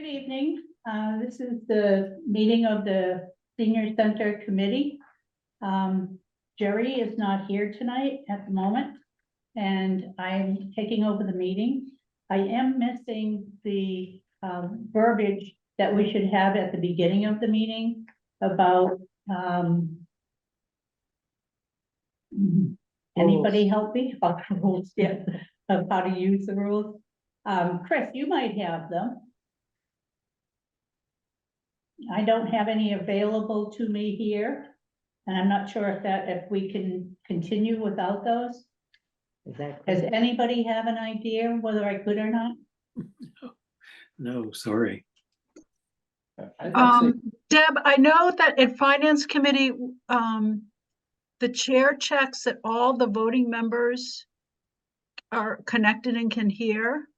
evening. This is the meeting of the Senior Center Committee. Jerry is not here tonight at the moment, and I'm taking over the meeting. I am missing the verbiage that we should have at the beginning of the meeting about anybody help me about the rules, yeah, of how to use the rules. Chris, you might have them. I don't have any available to me here, and I'm not sure if we can continue without those. Does anybody have an idea whether I could or not? No, sorry. Deb, I know that at Finance Committee, the chair checks that all the voting members are connected and can hear.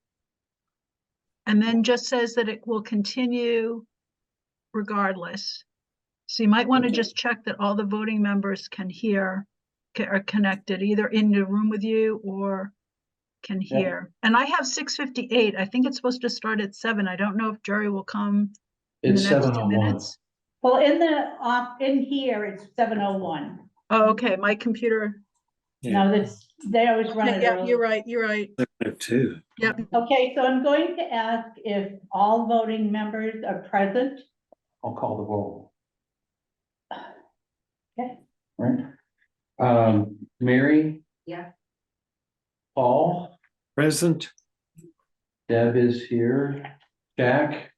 And then just says that it will continue regardless. So you might want to just check that all the voting members can hear, are connected either in the room with you or can hear. And I have 6:58. I think it's supposed to start at 7. I don't know if Jerry will come in the It's next 2 7:01. minutes. Well, in here, it's 7:01. Oh, okay, my computer. No, they always run it Yeah, early. you're right, you're right. Too. Yep. Okay, so I'm going to ask if all voting members are present. I'll call the roll. Okay. Right. Mary? Yeah. Paul? Present. Deb is here. Jack?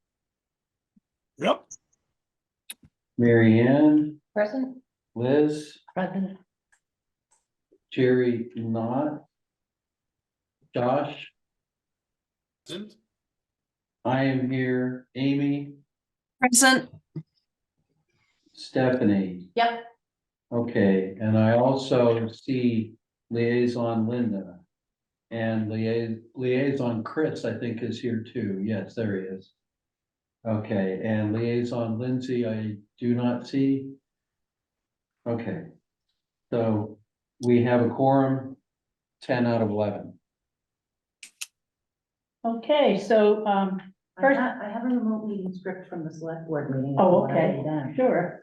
Yep. Mary Ann? Present. Liz? Present. Jerry not. Josh? Present. I am here. Amy? Present. Stephanie? Yep. Okay, and I also see liaison Linda. And liaison Chris, I think, is here too. Yes, there he is. Okay, and liaison Lindsay, I do not see. Okay. So we have a quorum, 10 out of 11. Okay, so, first, I have a remote meeting script from the select board meeting. oh, okay, sure.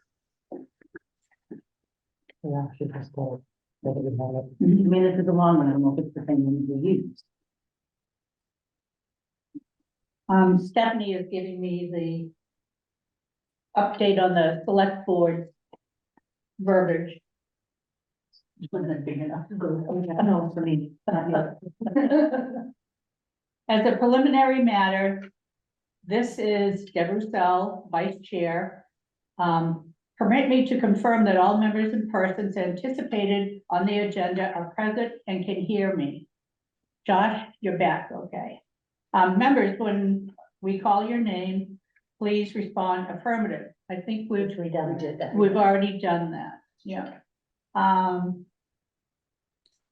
Yeah, she just told. I mean, this is a long one, I don't know if it's the same one we use. Stephanie is giving me the update on the select board verbiage. Wasn't big enough to go. No, for me. As a preliminary matter, this is Deb Russell, Vice Chair. Permit me to confirm that all members and persons anticipated on the agenda are present and can hear me. Josh, you're back, okay. Members, when we call your name, please respond affirmative. I think we've already done that, yeah.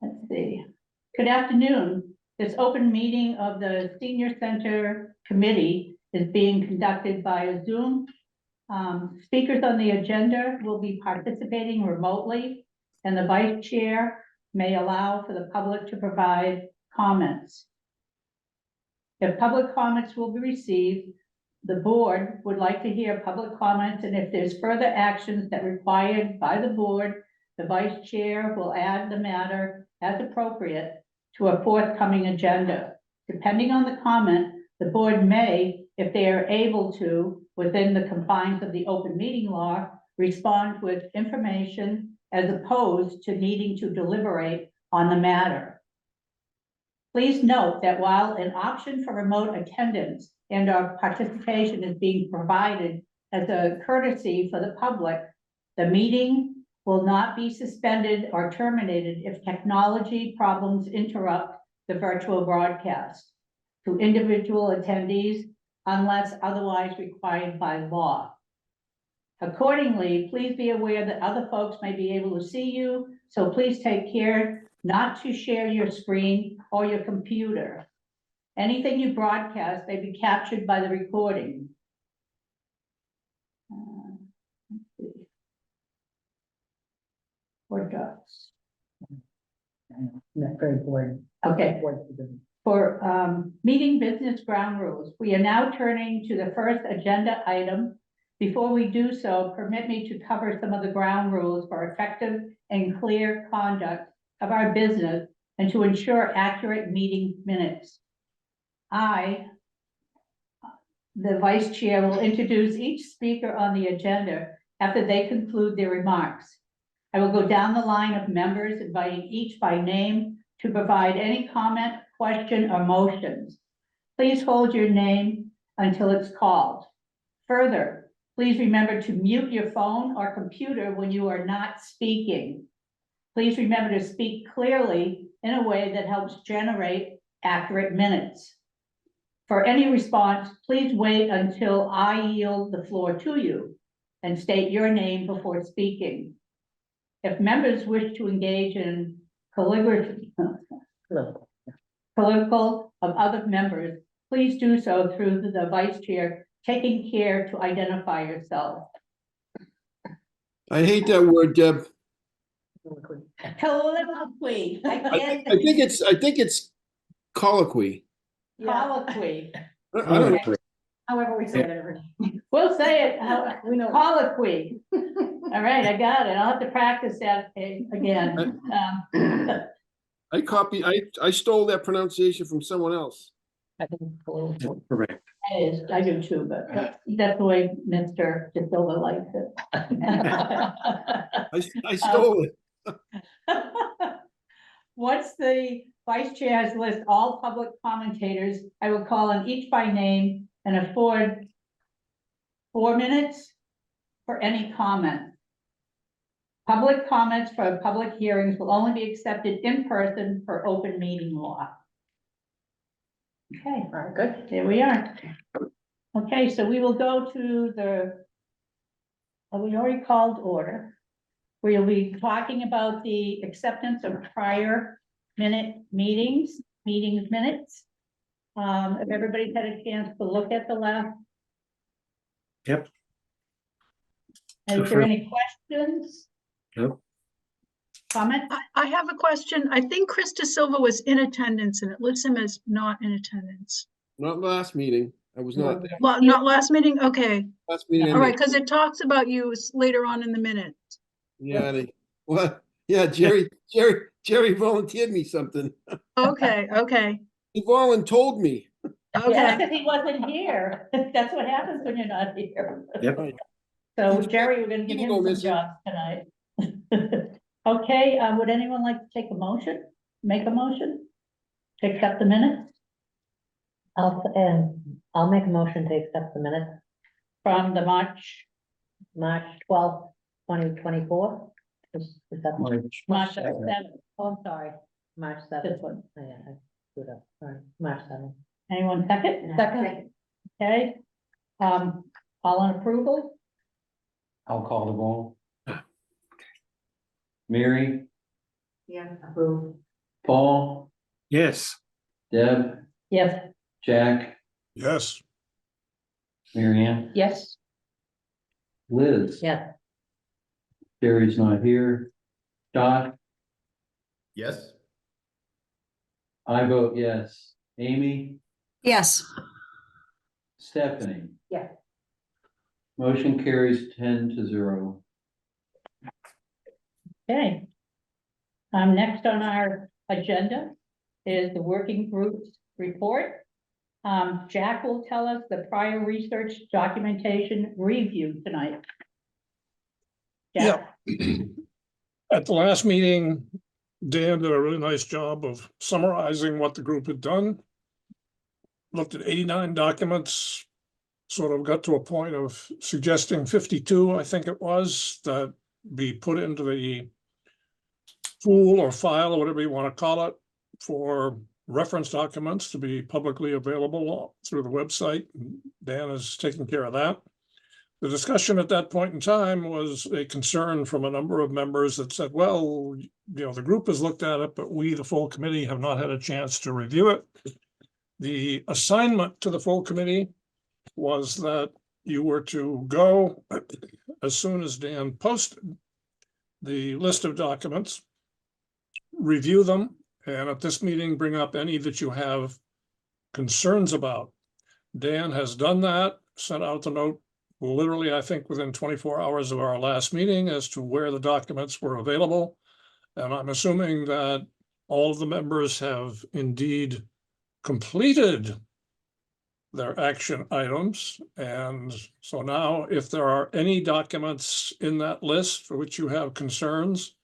Let's see. Good afternoon. This open meeting of the Senior Center Committee is being conducted via Zoom. Speakers on the agenda will be participating remotely, and the Vice Chair may allow for the public to provide comments. If public comments will be received, the board would like to hear public comments, and if there's further actions that are required by the board, the Vice Chair will add the matter as appropriate to a forthcoming agenda. Depending on the comment, the board may, if they are able to, within the confines of the open meeting law, respond with information as opposed to needing to deliberate on the matter. Please note that while an option for remote attendance and or participation is being provided as a courtesy for the public, the meeting will not be suspended or terminated if technology problems interrupt the virtual broadcast to individual attendees unless otherwise required by law. Accordingly, please be aware that other folks may be able to see you, so please take care not to share your screen or your computer. Anything you broadcast may be captured by the recording. Let's see. Word docs. That's very boring. Okay. for meeting business ground rules. We are now turning to the first agenda item. Before we do so, permit me to cover some of the ground rules for effective and clear conduct of our business and to ensure accurate meeting minutes. I, the vice chair, will introduce each speaker on the agenda after they conclude their remarks. I will go down the line of members, inviting each by name to provide any comment, question, or motions. Please hold your name until it's called. Further, please remember to mute your phone or computer when you are not speaking. Please remember to speak clearly in a way that helps generate accurate minutes. For any response, please wait until I yield the floor to you and state your name before speaking. If members wish to engage in calligraphy, political of other members, please do so through the vice chair, taking care to identify yourself. I hate that word, Deb. Colloquy, I I can't, think it's colloquy. colloquy. I don't know. However we say it. We'll say it, We know. colloquy. All right, I got it. I'll have to practice that again. I stole that pronunciation from someone else. I think political. Correct. I do too, but that's the way Mr. De Silva likes it. I stole it. Once the vice chair has listed all public commentators, I will call on each by name and afford 4 minutes for any comment. Public comments for public hearings will only be accepted in person for open meeting law. Okay. All right, good. There we are. Okay, so we will go to the, we already called order. We'll be talking about the acceptance of prior meetings minutes. If everybody's had a chance to look at the last. Yep. Is there any questions? Nope. Comment? I have a question. I think Chris De Silva was in attendance and it lists him as not in attendance. Not last meeting. I was not there. Well, not last meeting? Okay. Last meeting. I All right, missed. because it talks about you later on in the minute. Yeah, what? Yeah, Jerry volunteered me something. Okay, okay, He told me. Yeah, okay. because he wasn't here. That's what happens when you're not here. Yep. So Jerry, we're gonna give You him go some missing. jobs tonight. Okay, would anyone like to take a motion? Make a motion? To accept the minutes I'll make a motion to accept the minutes, from the March 12th, 2024. Is that March 7th, Oh, I'm sorry, March this 7th. one. Oh, yeah, I screwed up. All right, March 7th. Anyone second? Second. Okay, all in approval? I'll call the roll. Mary, Yeah. Approve. Paul, Yes. Deb, Yes. Jack, Yes. Mary Ann, Yes. Liz. Yes. Jerry's not here. Dot, Yes. I vote yes. Amy, Yes, Stephanie. Yes. Motion carries 10-0. Okay. Next on our agenda is the working group's report. Jack will tell us the prior research documentation review tonight. Jack? At the last meeting, Dan did a really nice job of summarizing what the group had done. Looked at 89 documents, sort of got to a point of suggesting 52, I think it was, that be put into the pool or file or whatever you want to call it for reference documents to be publicly available through the website. Dan is taking care of that. The discussion at that point in time was a concern from a number of members that said, well, the group has looked at it, but we, the full committee, have not had a chance to review it. The assignment to the full committee was that you were to go as soon as Dan posted the list of documents, review them, and at this meeting, bring up any that you have concerns about. Dan has done that, sent out the note literally, I think, within 24 hours of our last meeting as to where the documents were available. And I'm assuming that all of the members have indeed completed their action items. And so now, if there are any documents in that list for which you have concerns,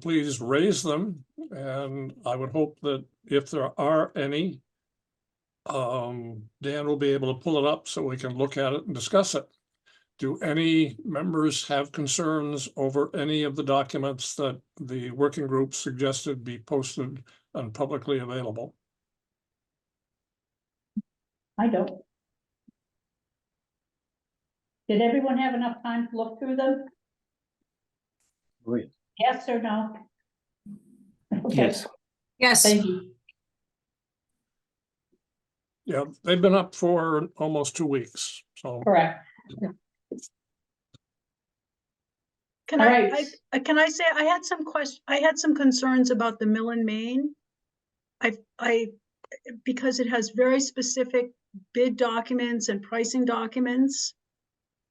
please raise them. And I would hope that if there are any, Dan will be able to pull it up so we can look at it and discuss it. Do any members have concerns over any of the documents that the working group suggested be posted and publicly available? I don't. Did everyone have enough time to look through them? Great. Yes or no? Okay, Yes. Yes. thank you. Yeah, they've been up for almost 2 weeks, so. Correct. Can All I, right. can I say, I had some concerns about the Mill and Main. Because it has very specific bid documents and pricing documents.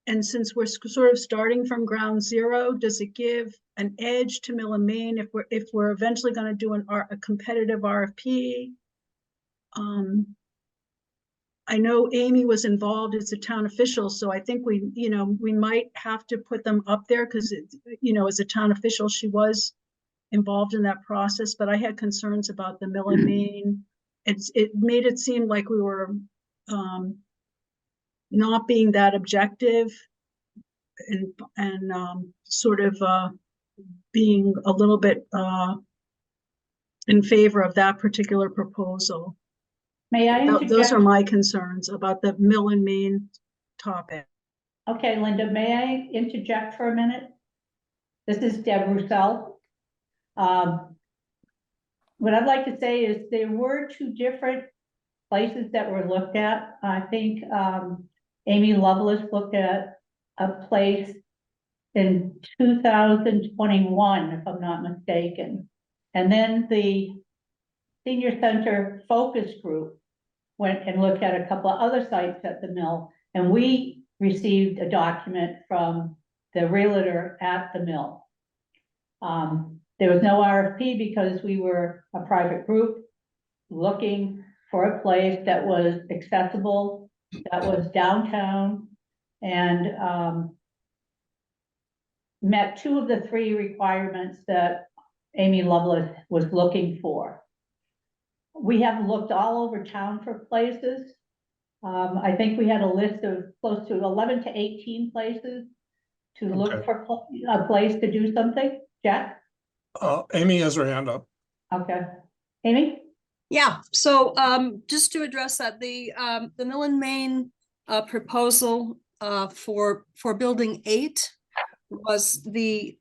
And since we're sort of starting from ground zero, does it give an edge to Mill and Main if we're eventually going to do a competitive RFP? I know Amy was involved as a town official, so I think we might have to put them up there because, as a town official, she was involved in that process, but I had concerns about the Mill and Main. It made it seem like we were not being that objective and sort of being a little bit in favor of that particular proposal. May I interject? Those are my concerns about the Mill and Main topic. Okay, Linda, may I interject for a minute? This is Deb Roussel. What I'd like to say is there were 2 different places that were looked at. I think Amy Lovelace looked at a place in 2021, if I'm not mistaken. And then the Senior Center Focus Group went and looked at a couple of other sites at the mill, and we received a document from the realtor at the mill. There was no RFP because we were a private group looking for a place that was accessible, that was downtown, and met 2 of the 3 requirements that Amy Lovelace was looking for. We have looked all over town for places. I think we had a list of close to 11 to 18 places to look Okay. for a place to do something. Jack? Amy has her hand up. Okay. Amy? Yeah, so just to address that, the Mill and Main proposal for building 8 was the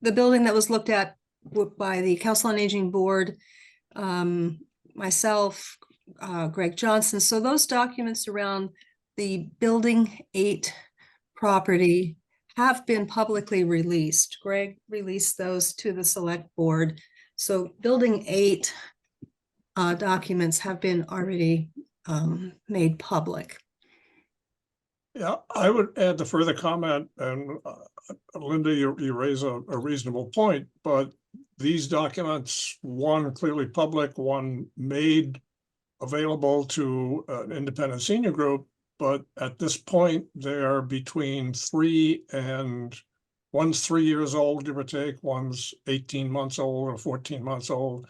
building that was looked at by the Council on Aging Board, myself, Greg Johnson. So those documents around the building 8 property have been publicly released. Greg released those to the select board. So building 8 documents have been already made public. Yeah, I would add the further comment, and Linda, you raise a reasonable point, but these documents, one clearly public, one made available to an independent senior group, but at this point, they're between 3 and one's 3 years old, give or take, one's 18 months old or 14 months old.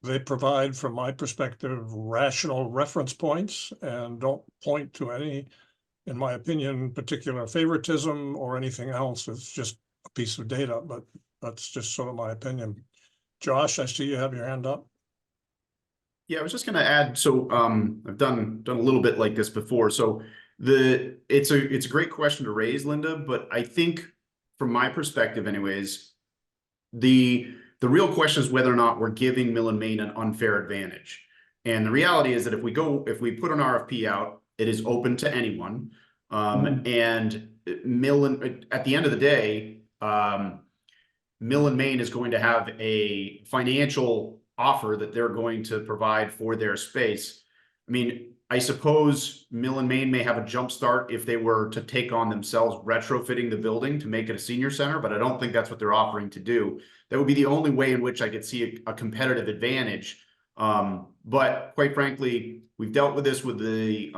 They provide, from my perspective, rational reference points and don't point to any, in my opinion, particular favoritism or anything else. It's just a piece of data, but that's just sort of my opinion. Josh, I see you have your hand up. Yeah, I was just going to add. So I've done a little bit like this before. So it's a great question to raise, Linda. But I think, from my perspective, anyways, the real question is whether or not we're giving Mill and Main an unfair advantage. And the reality is that if we put an RFP out, it is open to anyone. And Mill and at the end of the day, Mill and Main is going to have a financial offer that they're going to provide for their space. I mean, I suppose Mill and Main may have a jump start if they were to take on themselves retrofitting the building to make it a senior center, but I don't think that's what they're offering to do. That would be the only way in which I could see a competitive advantage. But quite frankly, we've dealt with this with the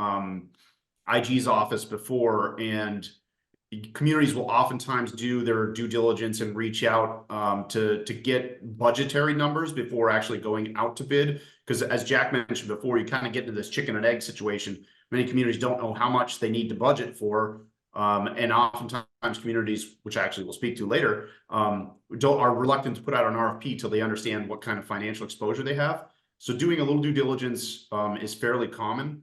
IG's office before, and communities will oftentimes do their due diligence and reach out to get budgetary numbers before actually going out to bid. Because as Jack mentioned before, you kind of get into this chicken and egg situation. Many communities don't know how much they need to budget for. And oftentimes communities, which I actually will speak to later, are reluctant to put out an RFP till they understand what kind of financial exposure they have. So doing a little due diligence is fairly common.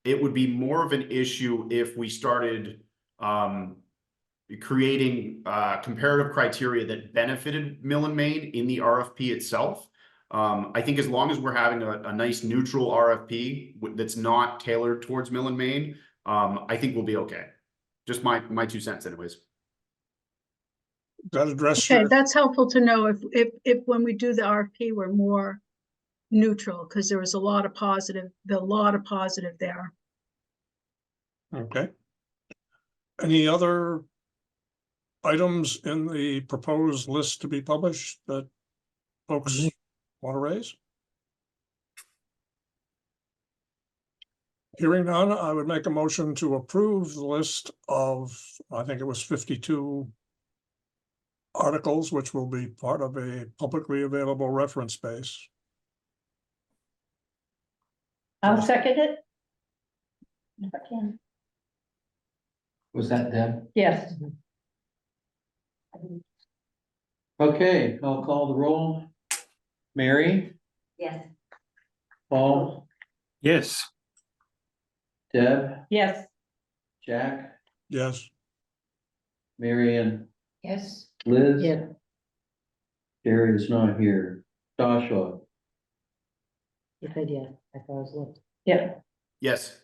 It would be more of an issue if we started creating comparative criteria that benefited Mill and Main in the RFP itself. I think as long as we're having a nice neutral RFP that's not tailored towards Mill and Main, I think we'll be okay. Just my 2 cents anyways. That address Okay, your, that's helpful to know if when we do the RFP, we're more neutral, because there was a lot of positive there. okay. Any other items in the proposed list to be published that folks want to raise? Hearing none, I would make a motion to approve the list of, I think it was 52 articles, which will be part of a publicly available reference base. I'll second it. If I can, Was that Deb? yes. Okay, I'll call the roll. Mary, Yes. Paul, Yes. Deb, Yes. Jack, Yes, Marion, Yes. Liz. Yeah. Jerry is not here. Joshua, If I did, I thought I was looking. Yeah. Yes.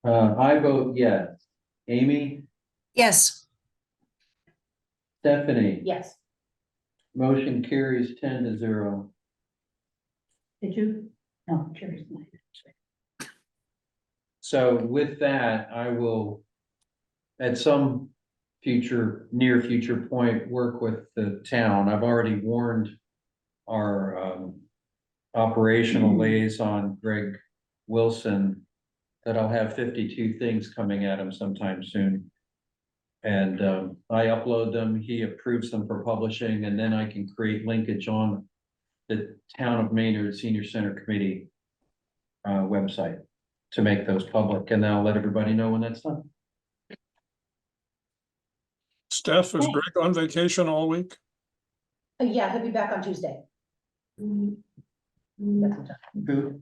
I vote yes. Amy, Yes, Stephanie. Yes. Motion carries 10-0. Did you? No, Jerry's not. So with that, I will, at some near future point, work with the town. I've already warned our operational liaison, Greg Wilson, that I'll have 52 things coming at him sometime soon. And I upload them, he approves them for publishing, and then I can create linkage on the Town of Maynard Senior Center Committee website to make those public, and then I'll let everybody know when that's done. Steph, is Okay. Greg on vacation all week? Yeah, he'll be back on Tuesday. That's what I'm talking. Who?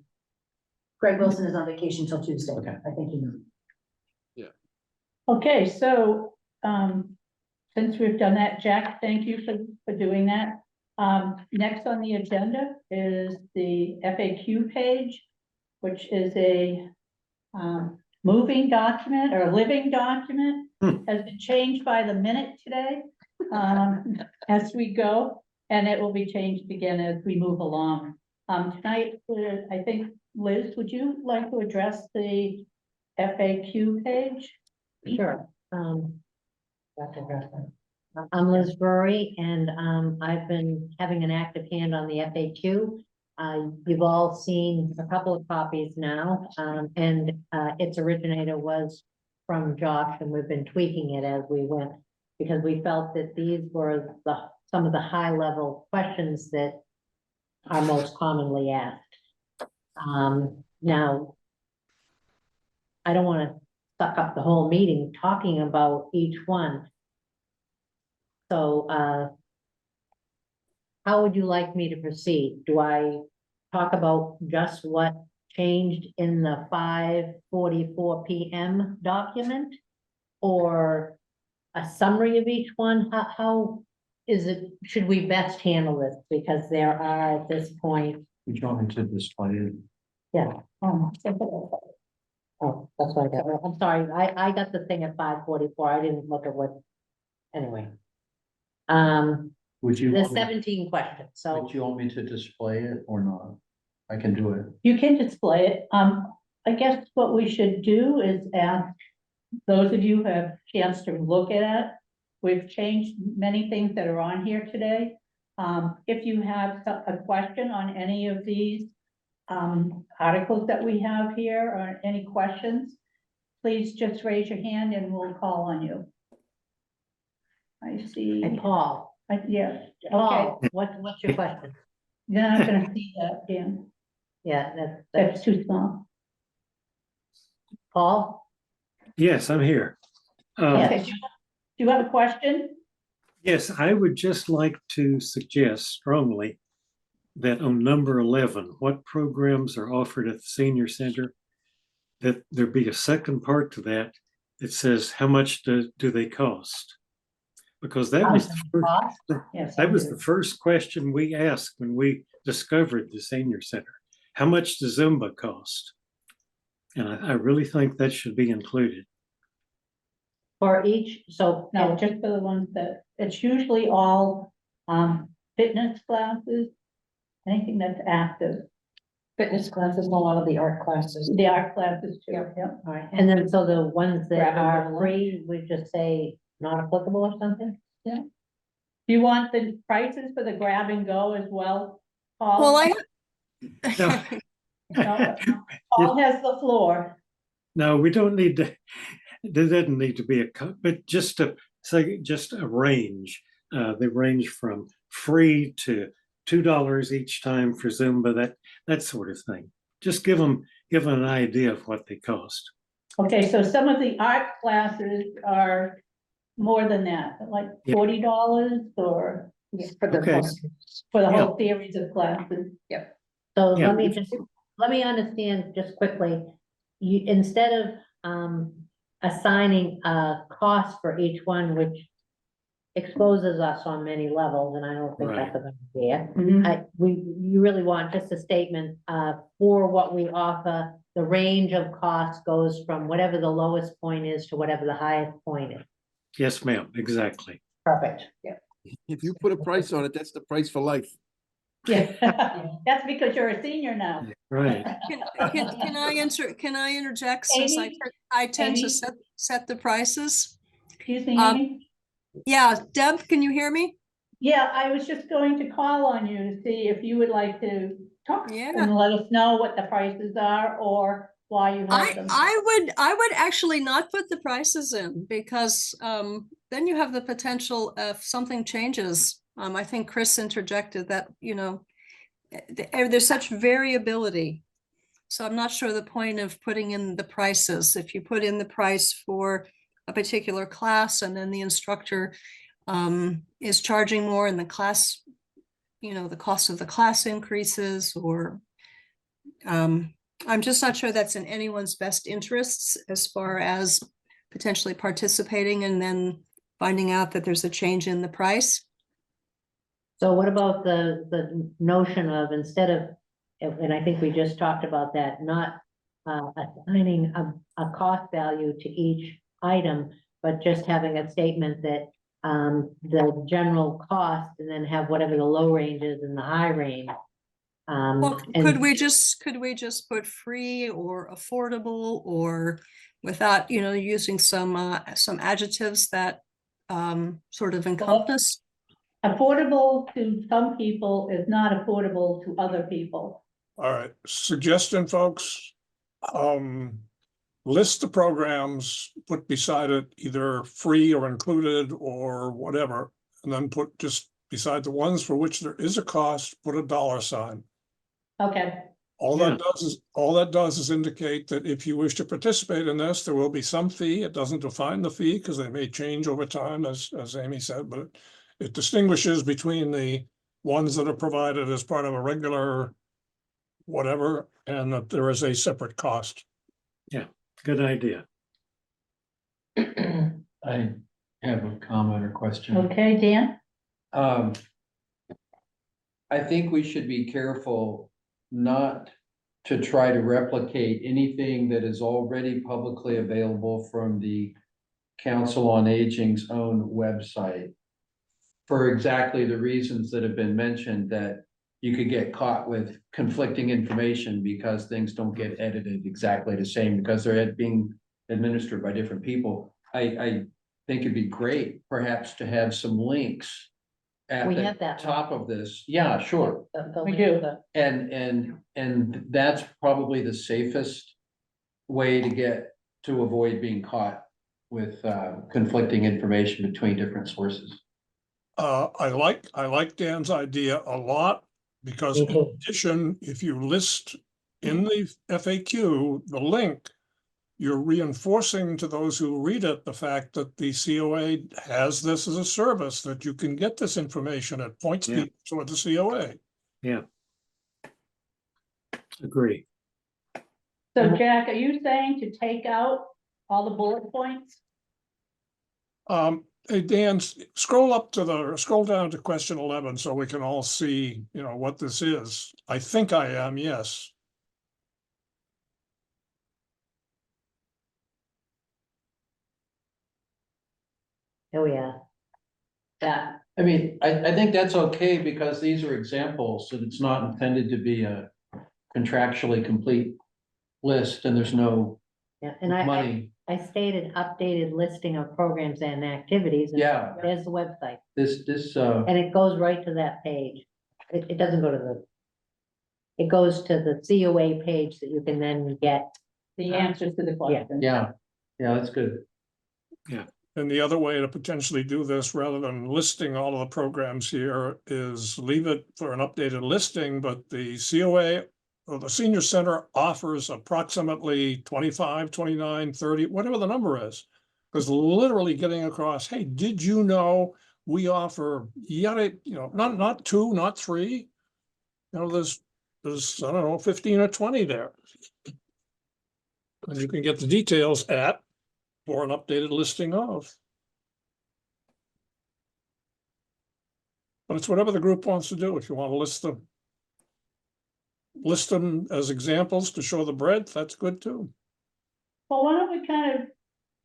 Greg Wilson is on vacation till Tuesday. Okay. I think you know. Okay, so, since we've done that, Jack, thank you for doing that. Next on the agenda is the FAQ page, which is a, moving document or living document. Has been changed by the minute today, as we go, and it will be changed again as we move along. Tonight, I think, Liz, would you like to address the FAQ page? Sure. Dr. Gressler. I'm Liz Rory, and I've been having an active hand on the FAQ. You've all seen a couple of copies now, and its originator was from Josh, and we've been tweaking it as we went, because we felt that these were some of the high-level questions that are most commonly asked. Now, I don't want to suck up the whole meeting talking about each one. So, how would you like me to proceed? Do I talk about just what changed in the 5:44 PM document? Or a summary of each one? How is it, should we best handle this? Because there are at this point, You want me to display it? oh, that's what I got. I'm sorry, I got the thing at 5:44. I didn't look at what, anyway. Would you, there's want me- 17 questions, so. would you want me to display it or not? I can do it. You can display it. I guess what we should do is ask those of you who have a chance to look at it. We've changed many things that are on here today. If you have a question on any of these articles that we have here, or any questions, please just raise your hand and we'll call on you. I see. And Paul, Yeah, okay. Paul, what's your question? You're not gonna see that, Dan. Yeah, that's That's too small. Paul? Yes, I'm here. Okay, do you have a question? Yes, I would just like to suggest strongly that on number 11, what programs are offered at the senior center, that there be a second part to that that says how much do they cost? Because that was Yes. that was the first question we asked when we discovered the senior center. How much does Zumba cost? And I really think that should be included. For each, so. No, just for the ones that, it's usually all, fitness classes, anything that's active, Fitness classes, a lot of the art classes. the art classes too, Yep. yeah. All right, and then so the ones that Grab and are go. free, we just say not applicable or something? Do you want the prices for the grab and go as well? Paul? Well, I, No, Paul has the floor. No, we don't need to, there doesn't need to be but just to say, just a range. They range from free to $2 each time for Zumba, that sort of thing. Just give them an idea of what they cost. Okay, so some of the art classes are more than that, like Yeah. $40 or For the Okay. for the Yeah. whole series of classes. So Yeah. let me understand just quickly, you, instead of, assigning a cost for each one, which exposes us on many levels, and I don't think that's a good idea. You really want just a statement, for what we offer, the range of cost goes from whatever the lowest point is to whatever the highest point is. Yes, ma'am, exactly. Perfect. If you put a price on it, that's the price for life. Yeah, that's because you're a senior now. Right. can I interject since Amy? I tend Amy? to set the prices? Excuse me, Um, Amy? Yeah, Deb, can you hear me? Yeah, I was just going to call on you to see if you would like to talk Yeah. and let us know what the prices are or why you have them. I would actually not put the prices in because then you have the potential if something changes. I think Chris interjected that, there's such variability. So I'm not sure the point of putting in the prices. If you put in the price for a particular class and then the instructor is charging more and the class, the cost of the class increases, or I'm just not sure that's in anyone's best interests as far as potentially participating and then finding out that there's a change in the price. So what about the notion of instead of, and I think we just talked about that, not assigning a cost value to each item, but just having a statement that the general cost and then have whatever the low range is and the high range. Well, And- could we just put free or affordable or without, using some adjectives that sort of encompass? Affordable to some people is not affordable to other people. All right, suggestion, folks. List the programs, put beside it either free or included or whatever, and then put just beside the ones for which there is a cost, put a dollar sign. Okay, All that does is indicate that if you wish to participate in this, there will be some fee. It doesn't define the fee because they may change over time, as Amy said, but it distinguishes between the ones that are provided as part of a regular whatever, and that there is a separate cost. Good idea. I have a comment or question. okay, Dan? I think we should be careful not to try to replicate anything that is already publicly available from the Council on Aging's own website. for exactly the reasons that have been mentioned, that you could get caught with conflicting information because things don't get edited exactly the same because they're being administered by different people. I think it'd be great perhaps to have some links at We the have that. top of this. Yeah, sure. We do. And that's probably the safest way to avoid being caught with conflicting information between different sources. I like Dan's idea a lot, because Me in too. addition, if you list in the FAQ, the link, you're reinforcing to those who read it, the fact that the COA has this as a service, that you can get this information. It points Yeah. people toward the COA. Agree. So Jack, are you saying to take out all the bullet points? Hey, Dan, scroll down to question 11 so we can all see, what this is. I think I am, yes. Oh, yeah. That, I mean, I think that's okay because these are examples and it's not intended to be a contractually complete list and there's no Yeah, and I money. stated updated listing of programs and activities. and Yeah. There's the website, This, and it goes right to that page. It doesn't go to it goes to the COA page that you can then get. the answers to the question. yeah, that's good. And the other way to potentially do this, rather than listing all of the programs here, is leave it for an updated listing, but the COA or the senior center offers approximately 25, 29, 30, whatever the number is. Because literally getting across, hey, did you know we offer yada, not two, not three? There's, I don't know, 15 or 20 there. And you can get the details at or an updated listing of. But it's whatever the group wants to do. If you want to list them as examples to show the breadth, that's good too. Well, why don't we kind of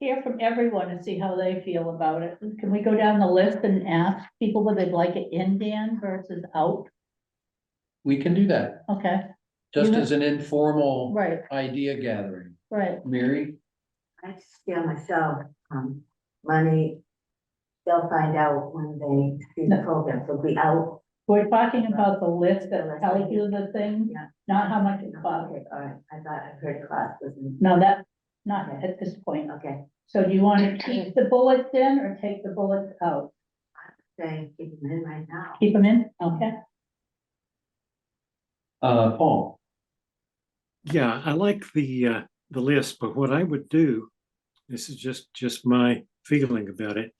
hear from everyone and see how they feel about it? Can we go down the list and ask people whether they'd like it in, Dan, versus out? We can do that, Okay, just You know- as an informal right, idea gathering. right. Mary? I just feel myself, money, they'll find out when they see the program, so be out. We're talking about the list that tells you the thing, Yeah. not how much it costs. Okay, all right, I thought I heard class was in, No, that, not at this point. okay, So do you want to keep the bullets in or take the bullets out? saying, keep them in right now. Keep them in? Okay. Paul? Yeah, I like the list, but what I would do, this is just my feeling about it.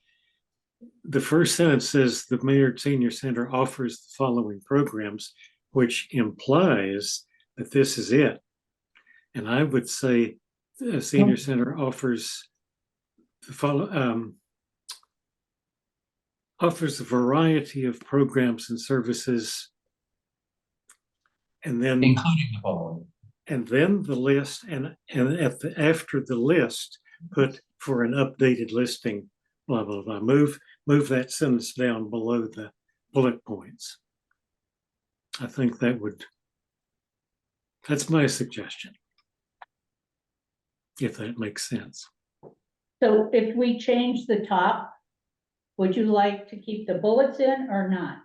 The first sentence says the Maynard Senior Center offers the following programs, which implies that this is it. And I would say the Senior Center offers the offers a variety of programs and services. And then Including the following. and then the list, and after the list, put for an updated listing, blah, blah, blah. Move that sentence down below the bullet points. I think that's my suggestion. If that makes sense. So if we change the top, would you like to keep the bullets in or not?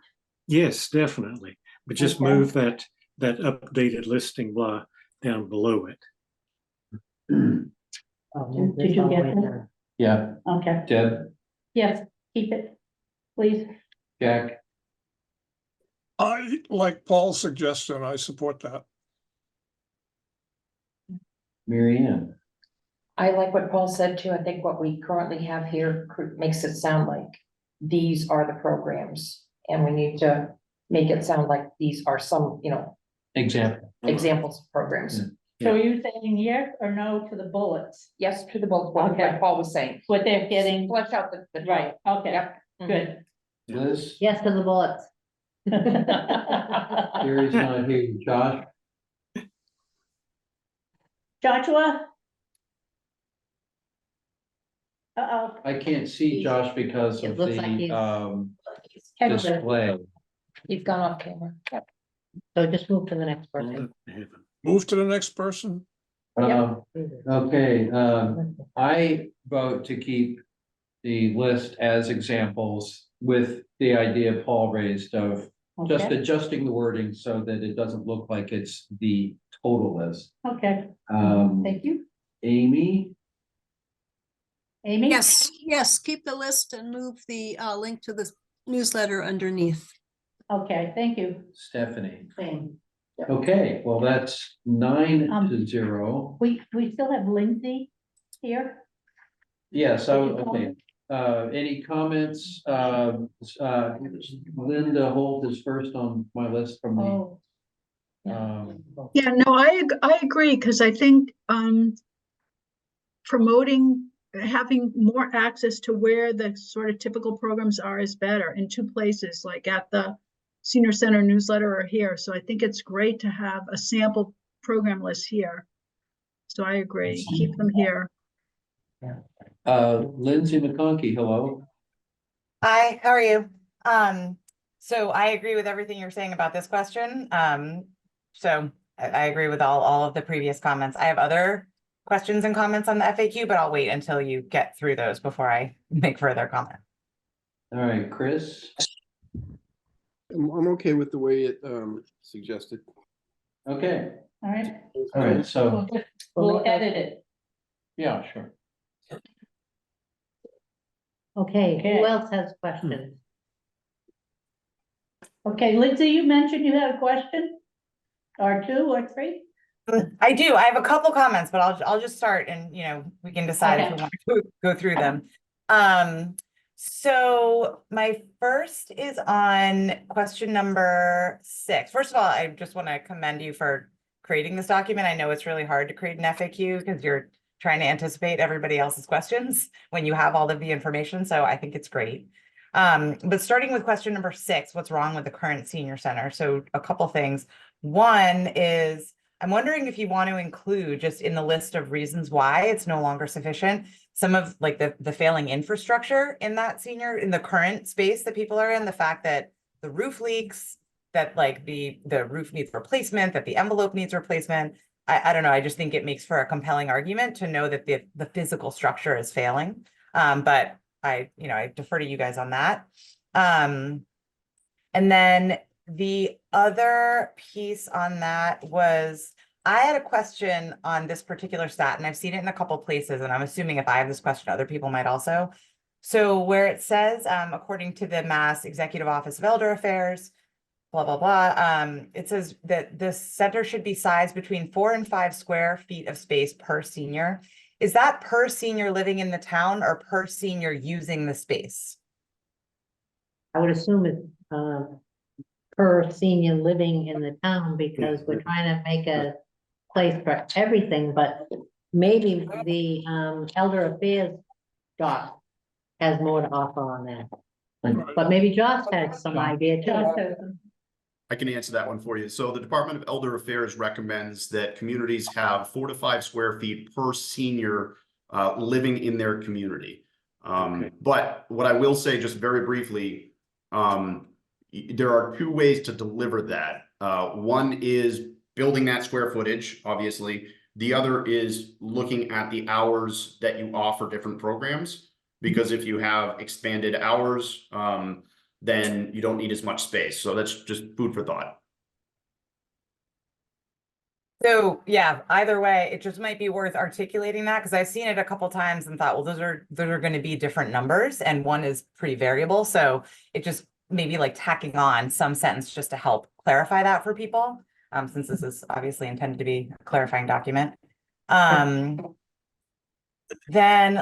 Yes, definitely. But just Okay. move that updated listing blah down below it. Oh, Did you get that? Yeah, Okay, Deb, yes, keep it, please. Jack, I like Paul's suggestion. I support that. Mary Ann. I like what Paul said too. I think what we currently have here makes it sound like these are the programs. And we need to make it sound like these are some, Example. examples of programs. So are you saying yes or no to the bullets? Yes, to the bullet point, Okay. like Paul was saying. What they're getting, Flesh out the. right, okay, Yep. good. Liz, Yes to the bullets. Gary's not here. Josh, Joshua? Uh-oh, I can't see Josh because It of looks like he's- the display. You've gone off camera. Yep. So just move to the next All person. up to heaven. Move to the next person. Okay, I vote to keep the list as examples with the idea Paul raised of just Okay, adjusting the wording so that it doesn't look like it's the total list. okay, thank you. Amy, Amy? Yes, keep the list and move the link to the newsletter underneath. Okay, thank you. Stephanie. Same. Okay, well, that's 9-0. We still have Lindsay here. Yeah, so, Did you call okay, any comments? Linda Holt is first on my list from Oh, the, Yeah, no, I agree, because I think promoting, having more access to where the sort of typical programs are is better in two places, like at the Senior Center newsletter or here. So I think it's great to have a sample program list here. So I agree, keep them here. Lindsay McConkey, hello. Hi, how are you? So I agree with everything you're saying about this question. So I agree with all of the previous comments. I have other questions and comments on the FAQ, but I'll wait until you get through those before I make further comment. All right, Chris. I'm okay with the way it suggested. Okay, all right. all right, so, We'll edit it. yeah, sure. Okay, Okay. who else has questions? Okay, Lindsay, you mentioned you had a question? Or two or three? I do. I have a couple comments, but I'll just start and, we can decide if we want to go through them. So my first is on question number 6. First of all, I just want to commend you for creating this document. I know it's really hard to create an FAQ because you're trying to anticipate everybody else's questions when you have all of the information. So I think it's great. But starting with question number 6, what's wrong with the current senior center? So a couple things. One is, I'm wondering if you want to include just in the list of reasons why it's no longer sufficient, some of like the failing infrastructure in the current space that people are in, the fact that the roof leaks, that like the roof needs replacement, that the envelope needs replacement. I don't know. I just think it makes for a compelling argument to know that the physical structure is failing. But I defer to you guys on that. And then the other piece on that was, I had a question on this particular stat, and I've seen it in a couple places, and I'm assuming if I have this question, other people might also. So where it says, according to the Mass Executive Office of Elder Affairs, blah, blah, blah, it says that the center should be sized between 4 and 5 square feet of space per senior. Is that per senior living in the town or per senior using the space? I would assume it's per senior living in the town, because we're trying to make a place for everything, but maybe the elder affairs doc has more to offer on that. But maybe Josh has some idea too. I can answer that one for you. So the Department of Elder Affairs recommends that communities have 4 to 5 square feet per senior living in their community. But what I will say just very briefly, there are 2 ways to deliver that. One is building that square footage, obviously. The other is looking at the hours that you offer different programs, because if you have expanded hours, then you don't need as much space. So that's just food for thought. So yeah, either way, it just might be worth articulating that, because I've seen it a couple times and thought, well, those are going to be different numbers, and one is pretty variable. So it just maybe like tacking on some sentence just to help clarify that for people, since this is obviously intended to be a clarifying document. Then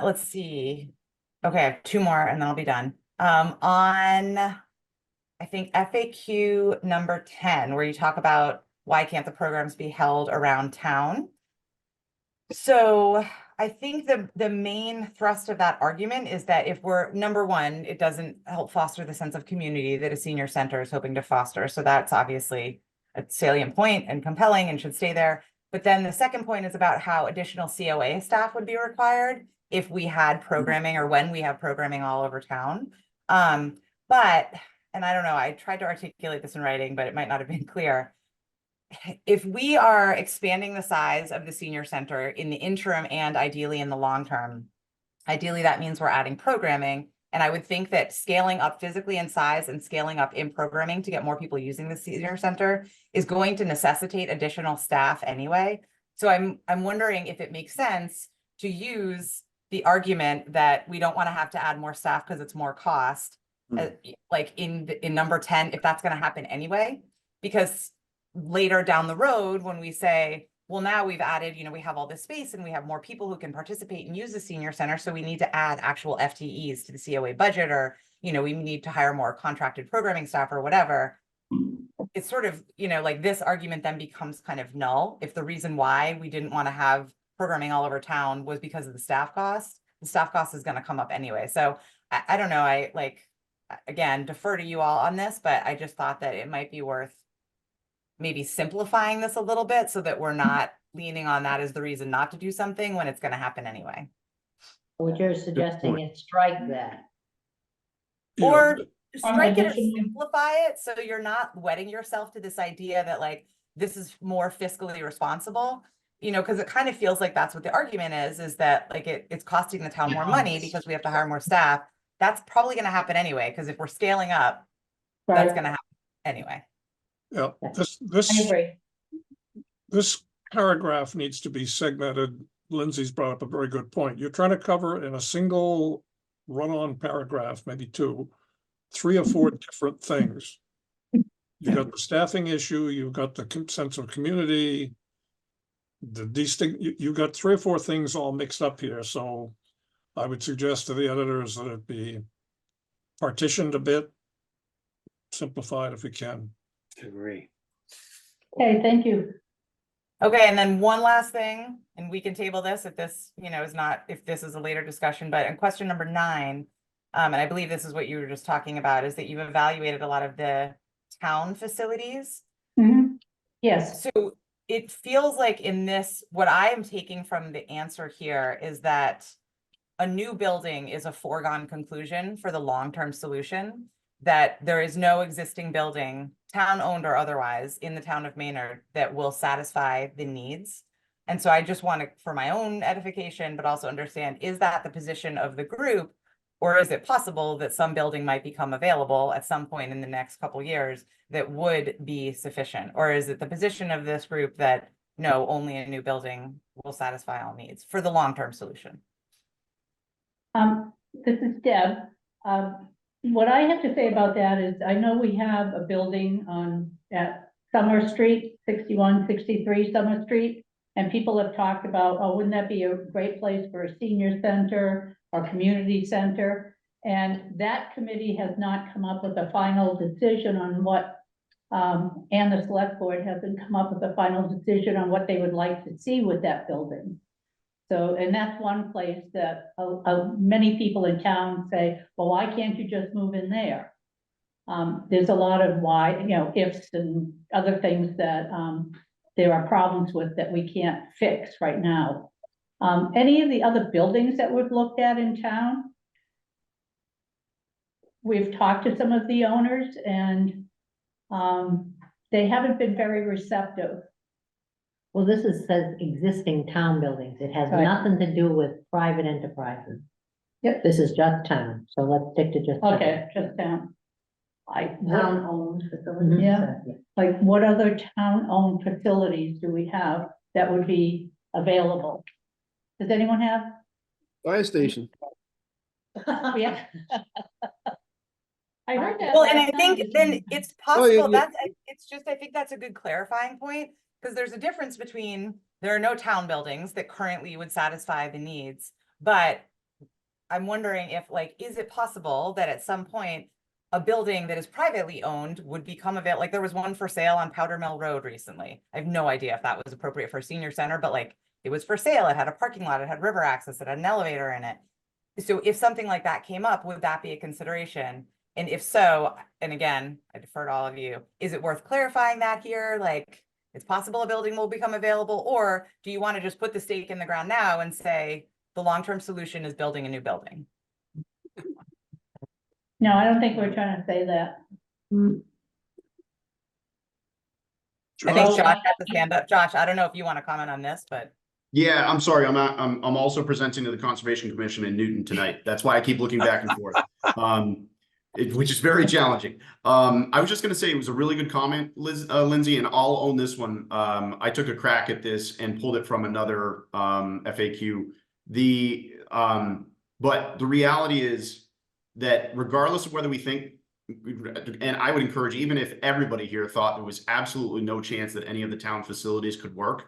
let's see. Okay, I have 2 more and then I'll be done. On, I think FAQ number 10, where you talk about why can't the programs be held around town? So I think the main thrust of that argument is that if we're, number one, it doesn't help foster the sense of community that a senior center is hoping to foster. So that's obviously a salient point and compelling and should stay there. But then the second point is about how additional COA staff would be required if we had programming, or when we have programming all over town. And and I don't know, I tried to articulate this in writing, but it might not have been clear. If we are expanding the size of the senior center in the interim and ideally in the long term, ideally that means we're adding programming. And I would think that scaling up physically in size and scaling up in programming to get more people using the senior center is going to necessitate additional staff anyway. So I'm wondering if it makes sense to use the argument that we don't want to have to add more staff because it's more cost, like in number 10, if that's going to happen anyway, because later down the road, when we say, well, now we've added, we have all this space and we have more people who can participate and use the senior center. So we need to add actual FTEs to the COA budget, or, we need to hire more contracted programming staff or whatever. It's sort of, like this argument then becomes kind of null. If the reason why we didn't want to have programming all over town was because of the staff cost is going to come up anyway. So I don't know. I again, defer to you all on this, but I just thought that it might be worth maybe simplifying this a little bit so that we're not leaning on that as the reason not to do something when it's going to happen anyway. What you're suggesting is strike that. Yeah, Or strike it or additional- simplify it so you're not wedding yourself to this idea that like this is more fiscally responsible, because it kind of feels like that's what the argument is that like it's costing the town more money because we have to hire more staff. That's probably going to happen anyway, because if we're scaling up, that's going to happen anyway. yeah, I this agree. this paragraph needs to be segmented. Lindsay's brought up a very good point. You're trying to cover in a single run-on paragraph, maybe two, 3 or 4 different things. You got the staffing issue, you've got the sense of community, you got 3 or 4 things all mixed up here. So I would suggest to the editors that it be partitioned a bit, simplified if we can. Agree. Okay, thank you. Okay, and then one last thing, and we can table this if this, is not, if this is a later discussion, but in question number 9, and I believe this is what you were just talking about, is that you've evaluated a lot of the town facilities. Mhm. Yes, So it feels like in this, what I am taking from the answer here is that a new building is a foregone conclusion for the long-term solution, that there is no existing building, town-owned or otherwise, in the town of Maynard that will satisfy the needs. And so I just want to, for my own edification, but also understand, is that the position of the group? Or is it possible that some building might become available at some point in the next couple years that would be sufficient? Or is it the position of this group that no, only a new building will satisfy all needs for the long-term solution? this is Deb. What I have to say about that is, I know we have a building at Summer Street, 6163 Summer Street. And people have talked about, oh, wouldn't that be a great place for a senior center or community center? And that committee has not come up with a final decision on what, and the select board hasn't come up with a final decision on what they would like to see with that building. So, and that's one place that many people in town say, well, why can't you just move in there? There's a lot of why, ifs and other things that there are problems with that we can't fix right now. Any of the other buildings that we've looked at in town, we've talked to some of the owners and they haven't been very receptive. Well, this says existing town buildings. It has Right. nothing to do with private enterprises. Yep. This is just town, so let's stick to just. Okay, just town. Town-owned facilities. Yeah. Like what other town-owned facilities do we have that would be available? Does anyone have? Fire station. Yeah. I heard that. Well, and I last think night. then it's yeah, possible, yeah. I think that's a good clarifying point, because there's a difference between, there are no town buildings that currently would satisfy the needs, but I'm wondering if, is it possible that at some point, a building that is privately owned would become available? Like there was one for sale on Powder Mill Road recently. I have no idea if that was appropriate for a senior center, but it was for sale. It had a parking lot, it had river access, it had an elevator in it. So if something like that came up, would that be a consideration? And if so, and again, I defer to all of you, is it worth clarifying that here? It's possible a building will become available, or do you want to just put the stake in the ground now and say the long-term solution is building a new building? No, I don't think we're trying to say that. I think Josh? Josh has his hand up. Josh, I don't know if you want to comment on this, but. Yeah, I'm sorry. I'm also presenting to the Conservation Commission in Newton tonight. That's why I keep looking back and forth. Which is very challenging. I was just gonna say it was a really good comment, Lindsay, and I'll own this one. I took a crack at this and pulled it from another FAQ. But the reality is that regardless of whether we think, and I would encourage, even if everybody here thought there was absolutely no chance that any of the town facilities could work,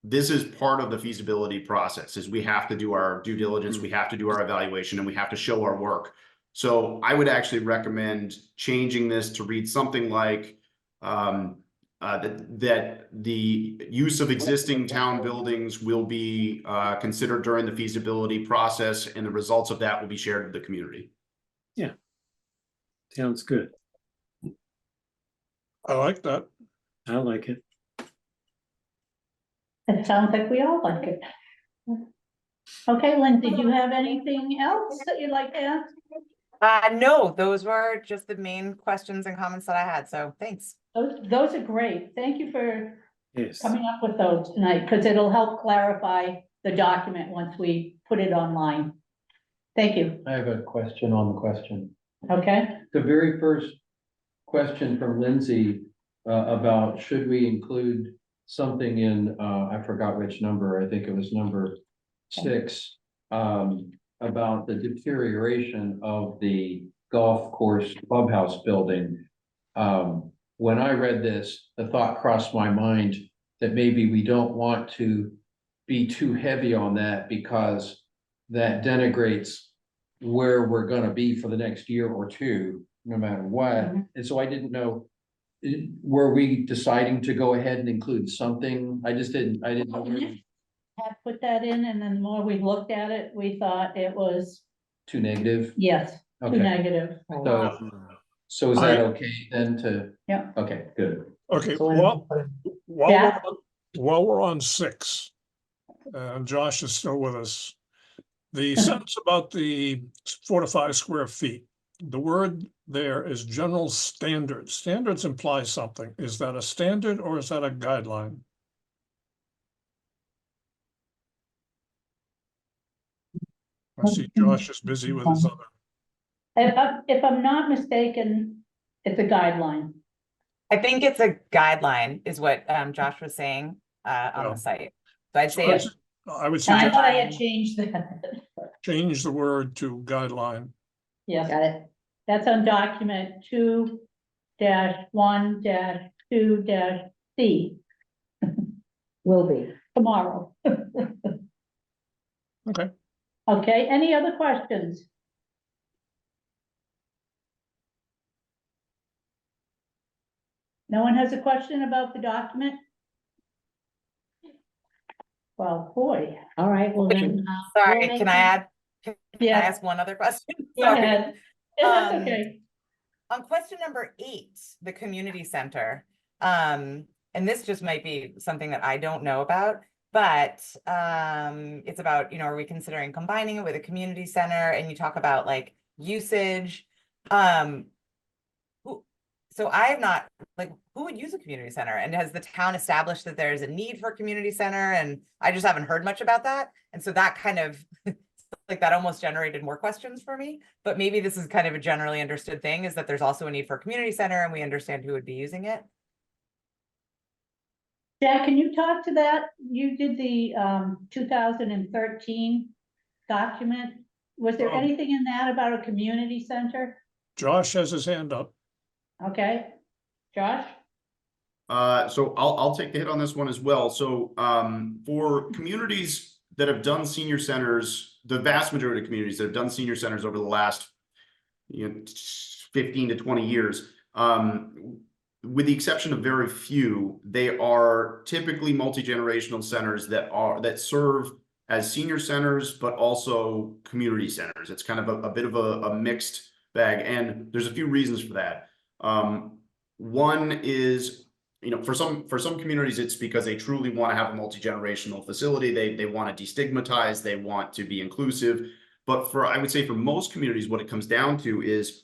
this is part of the feasibility process. Is we have to do our due diligence, we have to do our evaluation, and we have to show our work. So I would actually recommend changing this to read something like that the use of existing town buildings will be considered during the feasibility process, and the results of that will be shared with the community. Yeah. Sounds good. I like that. I like it. It sounds like we all like it. Okay, Lindsay, do you have anything else that you'd like to ask? No, those were just the main questions and comments that I had, so thanks. Those are great. Thank you for Yes. coming up with those tonight, because it'll help clarify the document once we put it online. Thank you. I have a question on the question. Okay, The very first question from Lindsay about should we include something in, I forgot which number, I think it was number 6, about the deterioration of the golf course clubhouse building. When I read this, the thought crossed my mind that maybe we don't want to be too heavy on that, because that denigrates where we're gonna be for the next year or two, no matter what. And so I didn't know, were we deciding to go ahead and include something? I didn't know. had put that in, and then the more we looked at it, we thought it was, Too negative? yes, too Okay, negative. so is that okay then to? Yeah. Okay, good. Okay, So well, Yeah. while we're on 6, and Josh is still with us. The sentence about the 4 to 5 square feet, the word there is general standards. Standards imply something. Is that a standard or is that a guideline? I see Josh is busy with his other. If I'm not mistaken, it's a guideline. I think it's a guideline is what Josh was saying on Yeah. the site. So I'd say it's I would And I suggest thought I had changed that. change the word to guideline. Yes, Got it. that's on document 2-1-2-C Will be. tomorrow. Okay. Okay, any other questions? No one has a question about the document? Well, boy, All right, well then. sorry, we'll make can I the- add? Can I yeah, ask one other question? go Sorry. ahead. That's Um, okay. On question number 8, the community center, and this just might be something that I don't know about, but it's about, are we considering combining it with a community center? And you talk about like usage. So I have not, like, who would use a community center? And has the town established that there's a need for a community center? And I just haven't heard much about that. And so that kind of like that almost generated more questions for me, but maybe this is kind of a generally understood thing, is that there's also a need for a community center and we understand who would be using it. Jack, can you talk to that? You did the 2013 document. Was there Oh. anything in that about a community center? Josh has his hand up. Okay, Josh? So I'll take the hit on this one as well. So for communities that have done senior centers, the vast majority of communities that have done senior centers over the last 15 to 20 years, with the exception of very few, they are typically multi-generational centers that serve as senior centers, but also community centers. It's kind of a bit of a mixed bag, and there's a few reasons for that. One is, for some communities, it's because they truly want to have a multi-generational facility. They want to destigmatize, they want to be inclusive. But I would say for most communities, what it comes down to is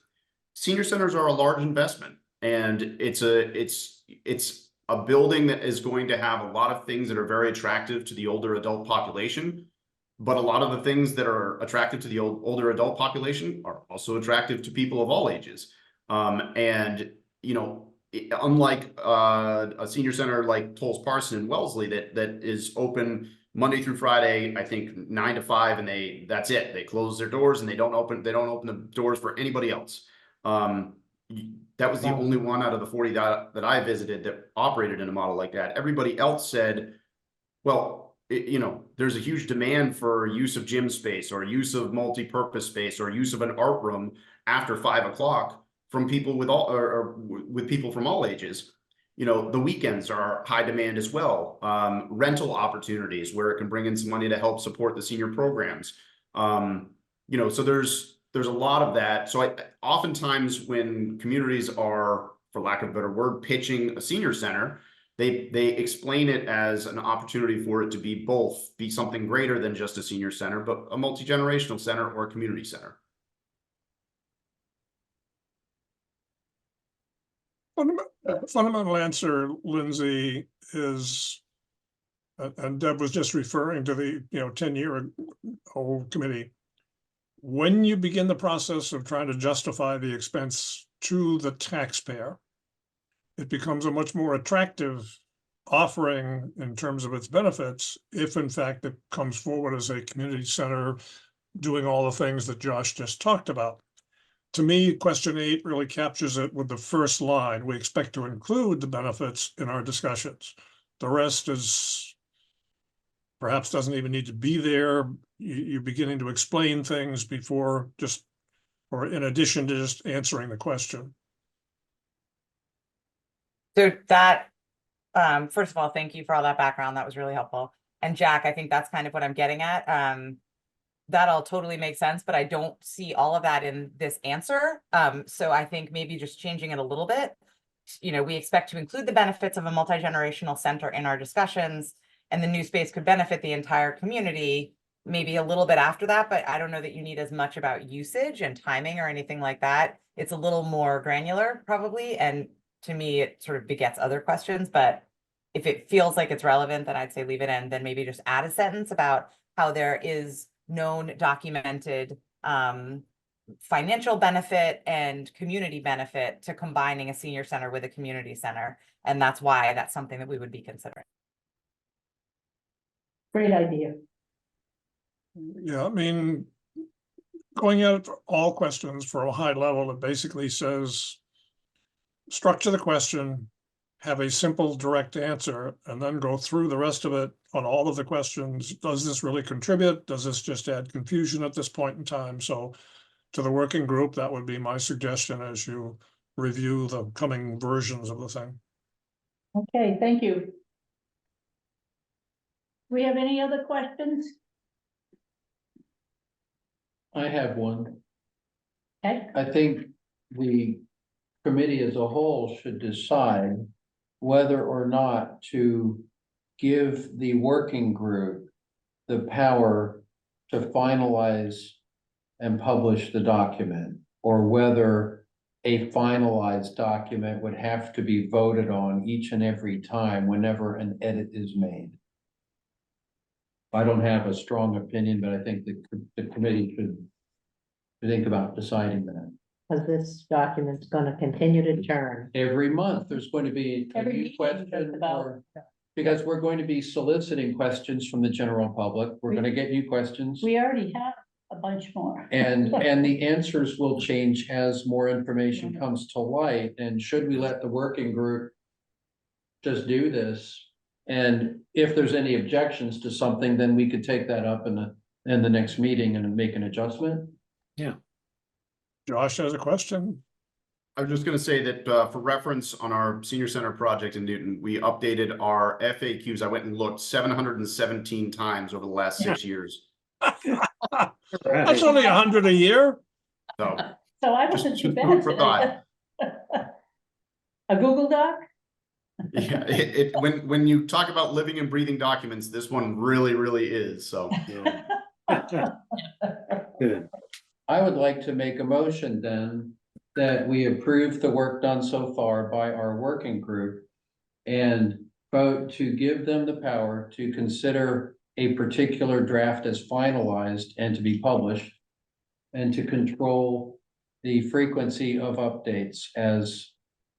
senior centers are a large investment, and it's a building that is going to have a lot of things that are very attractive to the older adult population. But a lot of the things that are attractive to the older adult population are also attractive to people of all ages. And you know, unlike a senior center like Tolles Parson in Wellesley that is open Monday through Friday, I think 9 to 5, and that's it. They close their doors and they don't open the doors for anybody else. That was the only one out of the 40 that I visited that operated in a model like that. Everybody else said, well, you know, there's a huge demand for use of gym space or use of multi-purpose space or use of an art room after 5 o'clock from people with with people from all ages. You know, the weekends are high demand as well. Rental opportunities where it can bring in some money to help support the senior programs. You know, so there's a lot of that. So oftentimes when communities are, for lack of a better word, pitching a senior center, they explain it as an opportunity for it to be something greater than just a senior center, but a multi-generational center or a community center. Fundamental answer, Lindsay, is, and Deb was just referring to the 10-year-old committee. When you begin the process of trying to justify the expense to the taxpayer, it becomes a much more attractive offering in terms of its benefits if in fact it comes forward as a community center doing all the things that Josh just talked about. To me, question 8 really captures it with the first line. We expect to include the benefits in our discussions. The rest is perhaps doesn't even need to be there. You're beginning to explain things before or in addition to just answering the question. So that, first of all, thank you for all that background. That was really helpful. And Jack, I think that's kind of what I'm getting at. That all totally makes sense, but I don't see all of that in this answer. So I think maybe just changing it a little bit. You know, we expect to include the benefits of a multi-generational center in our discussions, and the new space could benefit the entire community, maybe a little bit after that, but I don't know that you need as much about usage and timing or anything like that. It's a little more granular probably, and to me, it sort of begets other questions, but if it feels like it's relevant, then I'd say leave it in, then maybe just add a sentence about how there is known documented financial benefit and community benefit to combining a senior center with a community center. And that's why that's something that we would be considering. Great idea. Yeah, I mean, going at all questions for a high level, it basically says, structure the question, have a simple, direct answer, and then go through the rest of it on all of the questions. Does this really contribute? Does this just add confusion at this point in time? So to the working group, that would be my suggestion as you review the coming versions of the thing. Okay, thank you. Do we have any other questions? I have one. Okay. I think the committee as a whole should decide whether or not to give the working group the power to finalize and publish the document, or whether a finalized document would have to be voted on each and every time whenever an edit is made. I don't have a strong opinion, but I think the committee should think about deciding that. Because this document's gonna continue to churn. Every month, there's going to be a Every new meeting question, just about. or, because we're going to be soliciting questions from the general public. We're going to get new questions. We already have a bunch more. And the answers will change as more information comes to light. And should we let the working group just do this? And if there's any objections to something, then we could take that up in the next meeting and make an adjustment. Yeah. Josh has a question. I was just going to say that for reference on our senior center project in Newton, we updated our FAQs. I went and looked 717 times over the last 6 years. That's only 100 a year. So I wasn't too just bad. food for thought. A Google Doc? Yeah, when you talk about living and breathing documents, this one really, really is. So Good. I would like to make a motion then that we approve the work done so far by our working group and vote to give them the power to consider a particular draft as finalized and to be published, and to control the frequency of updates as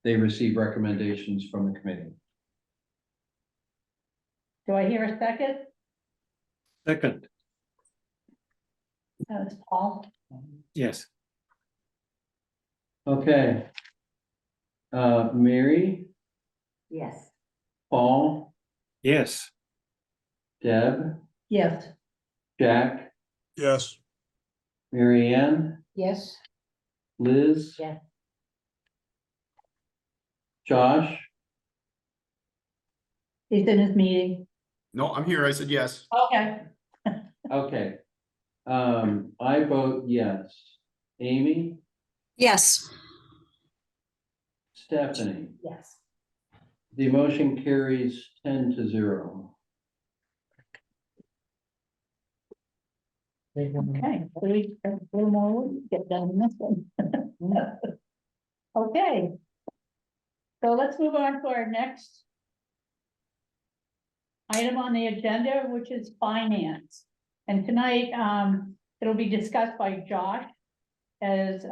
they receive recommendations from the committee. Do I hear a second? Second, That's Paul. yes. Okay. Mary, Yes. Paul, Yes. Deb, Yes. Jack, Yes, Mary Ann, Yes, Liz. Yes. Josh, He's in his meeting. No, I'm here. I said yes. Okay. okay. I vote yes. Amy, Yes. Stephanie, yes. the motion carries 10-0. Okay, so we a little more to get done in this one. Okay. So let's move on to our next item on the agenda, which is finance. And tonight, it'll be discussed by Josh as,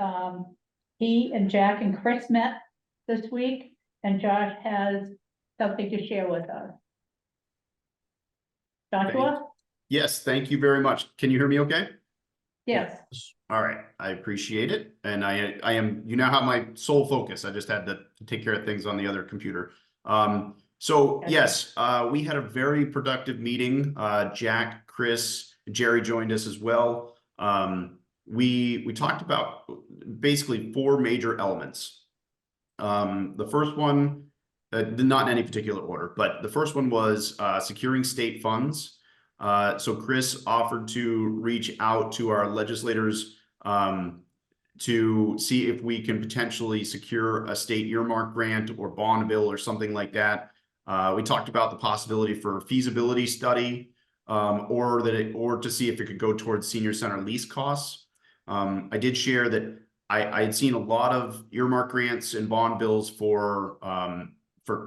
he and Jack and Chris met this week, and Josh has something to share with us. Joshua? Yes, thank you very much. Can you hear me okay? Yes. All right, I appreciate it. And I am, you now have my sole focus. I just had to take care of things on the other computer. So Okay. yes, we had a very productive meeting. Jack, Chris, Jerry joined us as well. We talked about basically 4 major elements. The first one, not in any particular order, but the first one was securing state funds. So Chris offered to reach out to our legislators to see if we can potentially secure a state earmark grant or bond bill or something like that. We talked about the possibility for a feasibility study, or to see if it could go towards senior center lease costs. I did share that I had seen a lot of earmark grants and bond bills for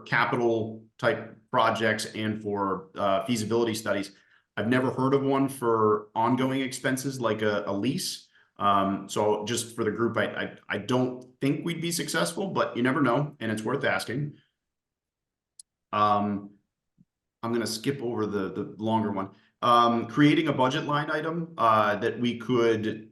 capital type projects and for feasibility studies. I've never heard of one for ongoing expenses like a lease. So just for the group, I don't think we'd be successful, but you never know, and it's worth asking. I'm going to skip over the longer one. Creating a budget line item that we could,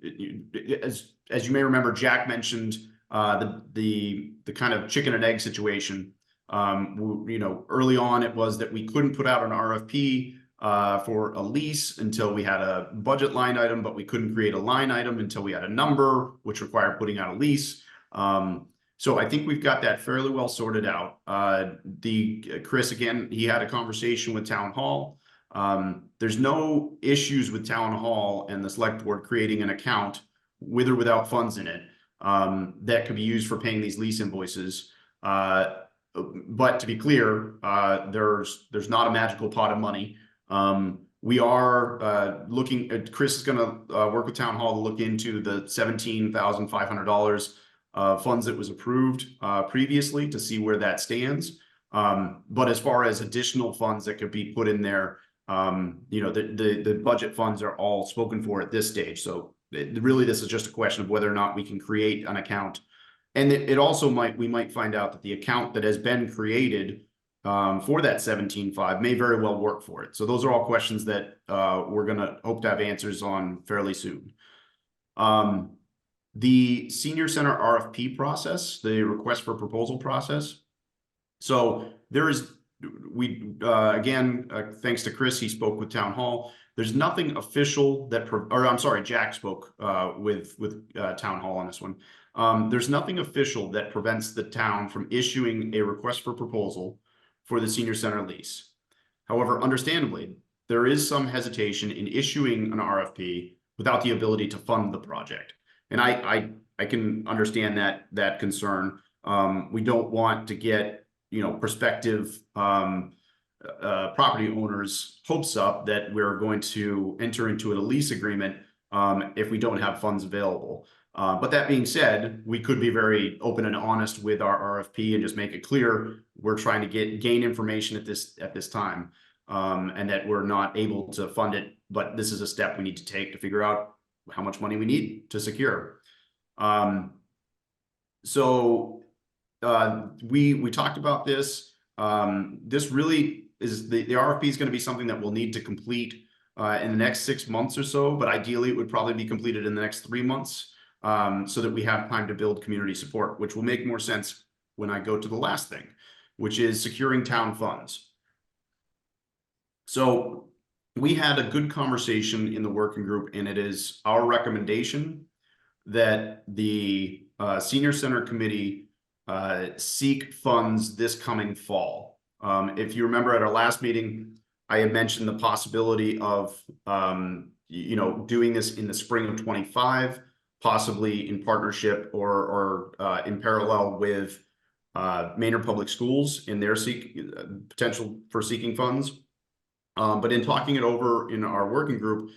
as you may remember, Jack mentioned the kind of chicken and egg situation. You know, early on it was that we couldn't put out an RFP for a lease until we had a budget line item, but we couldn't create a line item until we had a number, which required putting out a lease. So I think we've got that fairly well sorted out. Chris, again, he had a conversation with Town Hall. There's no issues with Town Hall and the select board creating an account with or without funds in it that could be used for paying these lease invoices. But to be clear, there's not a magical pot of money. We are looking at, Chris is going to work with Town Hall to look into the $17,500 funds that was approved previously to see where that stands. But as far as additional funds that could be put in there, you know, the budget funds are all spoken for at this stage. So really, this is just a question of whether or not we can create an account. And it also we might find out that the account that has been created for that 17.5 may very well work for it. So those are all questions that we're going to hope to have answers on fairly soon. The senior center RFP process, the request for proposal process. So there is, again, thanks to Chris, he spoke with Town Hall. There's nothing official that, or I'm sorry, Jack spoke with Town Hall on this one. There's nothing official that prevents the town from issuing a request for proposal for the senior center lease. However, understandably, there is some hesitation in issuing an RFP without the ability to fund the project. And I can understand that concern. We don't want to get, you know, prospective property owners' hopes up that we're going to enter into a lease agreement if we don't have funds available. But that being said, we could be very open and honest with our RFP and just make it clear we're trying to gain information at this time, and that we're not able to fund it, but this is a step we need to take to figure out how much money we need to secure. So we talked about this. This really is the RFP is going to be something that we'll need to complete in the next 6 months or so, but ideally it would probably be completed in the next 3 months, so that we have time to build community support, which will make more sense when I go to the last thing, which is securing town funds. So we had a good conversation in the working group, and it is our recommendation that the Senior Center Committee seek funds this coming fall. If you remember at our last meeting, I had mentioned the possibility of doing this in the spring of 25, possibly in partnership or in parallel with Maynard Public Schools in their potential for seeking funds. But in talking it over in our working group,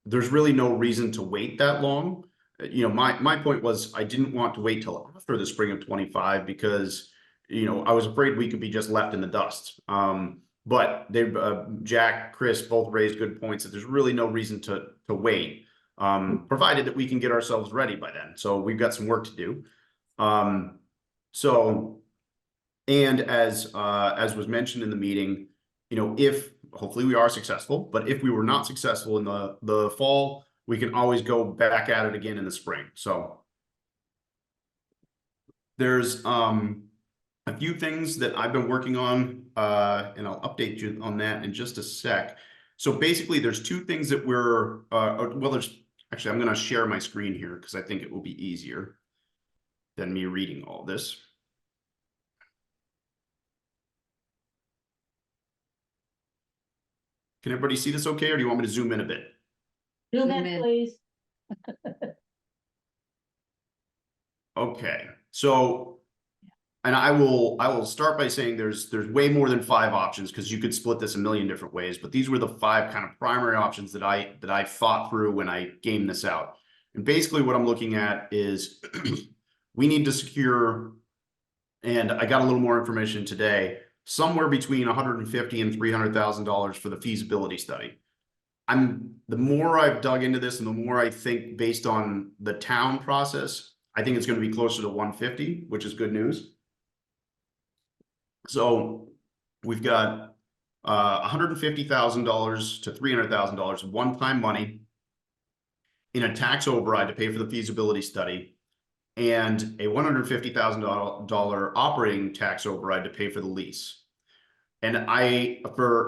there's really no reason to wait that long. My point was I didn't want to wait till after the spring of 25 because, I was afraid we could be just left in the dust. But Jack, Chris both raised good points that there's really no reason to wait, provided that we can get ourselves ready by then. So we've got some work to do. And as was mentioned in the meeting, if hopefully we are successful, but if we were not successful in the fall, we can always go back at it again in the spring. So there's a few things that I've been working on, and I'll update you on that in just a sec. So basically there's two things that we're, I'm going to share my screen here because I think it will be easier than me reading all this. Can everybody see this okay, or do you want me to zoom in a bit? Zoom Zoom in, in. please. Okay, so, and I will start by saying there's way more than 5 options because you could split this a million different ways, but these were the 5 kind of primary options that I thought through when I gamed this out. And basically what I'm looking at is we need to secure, and I got a little more information today, somewhere between $150,000 and $300,000 for the feasibility study. The more I've dug into this and the more I think based on the town process, I think it's going to be closer to 150, which is good news. So we've got $150,000 to $300,000 one-time money in a tax override to pay for the feasibility study, and a $150,000 operating tax override to pay for the lease. And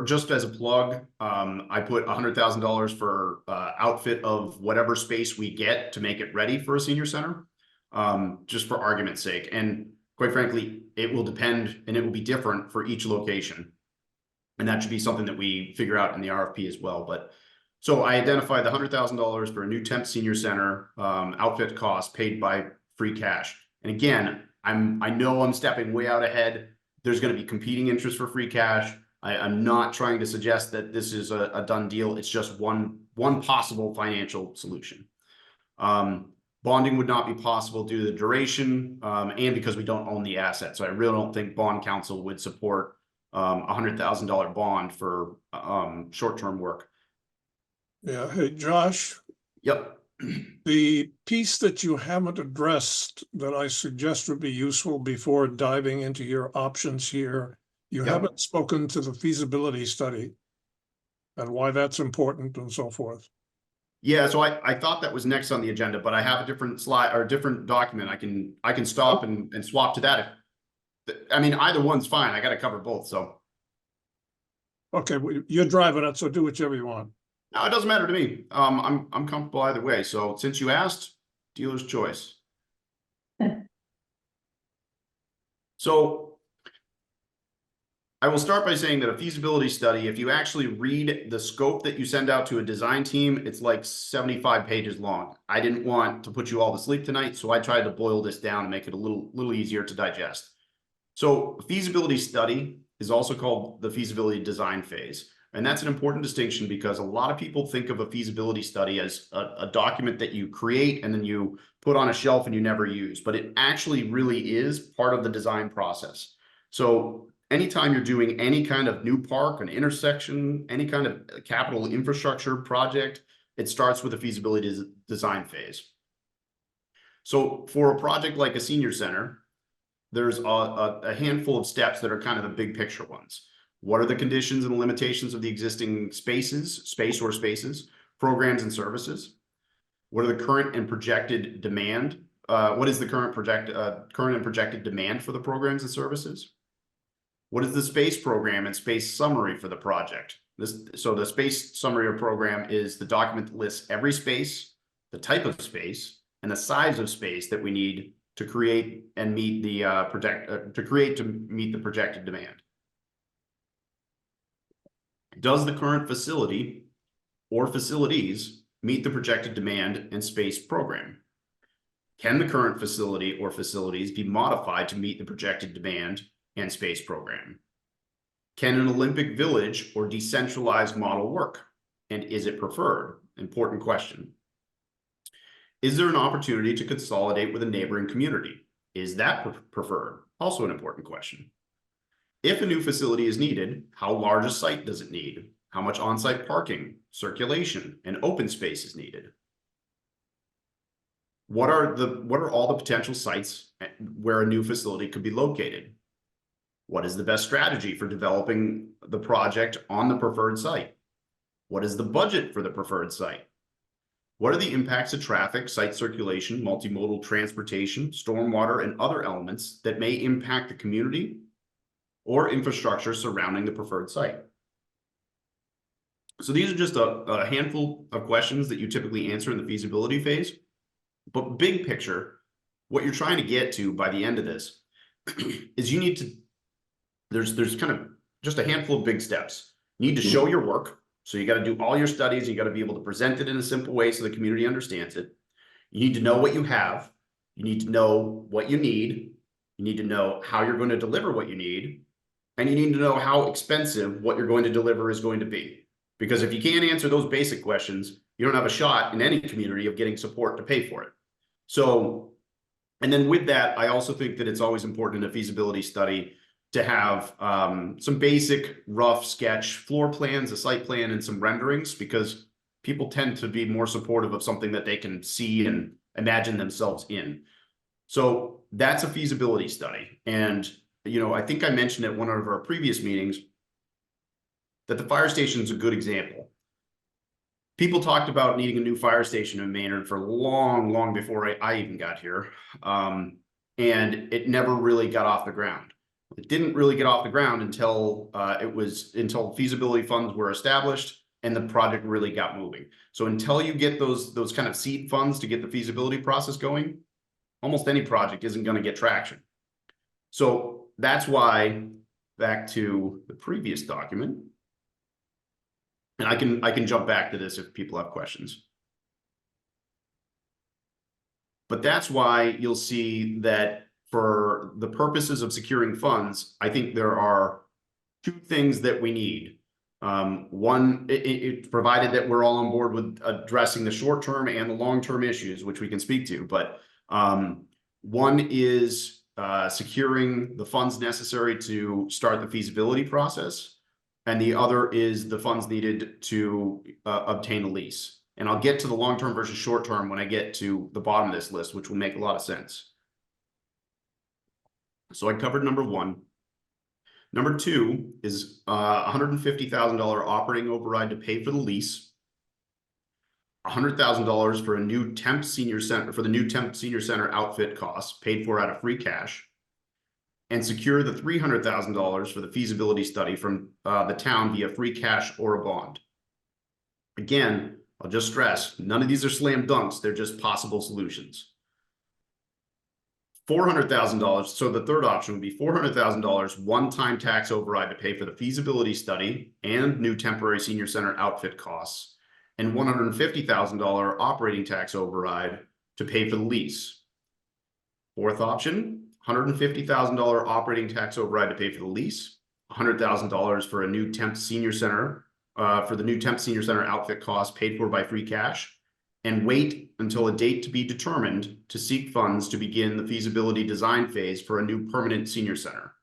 just as a plug, I put $100,000 for outfit of whatever space we get to make it ready for a senior center, just for argument's sake. And quite frankly, it will depend and it will be different for each location. And that should be something that we figure out in the RFP as well. But so I identified the $100,000 for a new temp senior center outfit cost paid by free cash. And again, I know I'm stepping way out ahead. There's going to be competing interest for free cash. I'm not trying to suggest that this is a done deal. It's just one possible financial solution. Bonding would not be possible due to the duration and because we don't own the asset. So I really don't think bond counsel would support $100,000 bond for short-term work. Yeah, hey, Josh. Yep. The piece that you haven't addressed that I suggest would be useful before diving into your options here, you Yep. haven't spoken to the feasibility study and why that's important and so forth. Yeah, so I thought that was next on the agenda, but I have a different slide or a different document. I can stop and swap to that. I mean, either one's fine. I got to cover both. So. Okay, well, you're driving it, so do whichever you want. No, it doesn't matter to me. I'm comfortable either way. So since you asked, dealer's choice. So I will start by saying that a feasibility study, if you actually read the scope that you send out to a design team, it's like 75 pages long. I didn't want to put you all to sleep tonight, so I tried to boil this down and make it a little easier to digest. So feasibility study is also called the feasibility design phase. And that's an important distinction because a lot of people think of a feasibility study as a document that you create and then you put on a shelf and you never use, but it actually really is part of the design process. So anytime you're doing any kind of new park, an intersection, any kind of capital infrastructure project, it starts with a feasibility design phase. So for a project like a senior center, there's a handful of steps that are kind of the big picture ones. What are the conditions and limitations of the existing spaces, programs and services? What are the current and projected demand? What is the current and projected demand for the programs and services? What is the space program and space summary for the project? So the space summary or program is the document that lists every space, the type of space, and the size of space that we need to create and meet the meet the projected demand. Does the current facility or facilities meet the projected demand and space program? Can the current facility or facilities be modified to meet the projected demand and space program? Can an Olympic Village or decentralized model work? And is it preferred? Important question. Is there an opportunity to consolidate with a neighboring community? Is that preferred? Also an important question. If a new facility is needed, how large a site does it need? How much on-site parking, circulation, and open space is needed? What are all the potential sites where a new facility could be located? What is the best strategy for developing the project on the preferred site? What is the budget for the preferred site? What are the impacts of traffic, site circulation, multimodal transportation, stormwater, and other elements that may impact the community or infrastructure surrounding the preferred site? So these are just a handful of questions that you typically answer in the feasibility phase. But big picture, what you're trying to get to by the end of this is you need to, there's kind of just a handful of big steps. You need to show your work. So you got to do all your studies. You got to be able to present it in a simple way so the community understands it. You need to know what you have. You need to know what you need. You need to know how you're going to deliver what you need. And you need to know how expensive what you're going to deliver is going to be. Because if you can't answer those basic questions, you don't have a shot in any community of getting support to pay for it. So, and then with that, I also think that it's always important in a feasibility study to have some basic rough sketch floor plans, a site plan, and some renderings, because people tend to be more supportive of something that they can see and imagine themselves in. So that's a feasibility study. And, you know, I think I mentioned at one of our previous meetings that the fire station is a good example. People talked about needing a new fire station in Maynard for long before I even got here. And it never really got off the ground. It didn't really get off the ground until until feasibility funds were established and the project really got moving. So until you get those kind of seed funds to get the feasibility process going, almost any project isn't going to get traction. So that's why, back to the previous document, and I can jump back to this if people have questions. But that's why you'll see that for the purposes of securing funds, I think there are two things that we need. One, it's provided that we're all on board with addressing the short-term and the long-term issues, which we can speak to. But one is securing the funds necessary to start the feasibility process. And the other is the funds needed to obtain a lease. And I'll get to the long-term versus short-term when I get to the bottom of this list, which will make a lot of sense. So I covered number one. Number two is $150,000 operating override to pay for the lease. $100,000 for a new temp senior center, for the new temp senior center outfit costs paid for out of free cash. And secure the $300,000 for the feasibility study from the town via free cash or a bond. Again, I'll just stress, none of these are slam dunks, they're just possible solutions. $400,000, so the third option would be $400,000 one-time tax override to pay for the feasibility study and new temporary senior center outfit costs, and $150,000 operating tax override to pay for the lease. Fourth option, $150,000 operating tax override to pay for the lease, $100,000 for a new temp senior center for the new Temp Senior Center outfit costs paid for by free cash, and wait until a date to be determined to seek funds to begin the feasibility design phase for a new permanent senior center.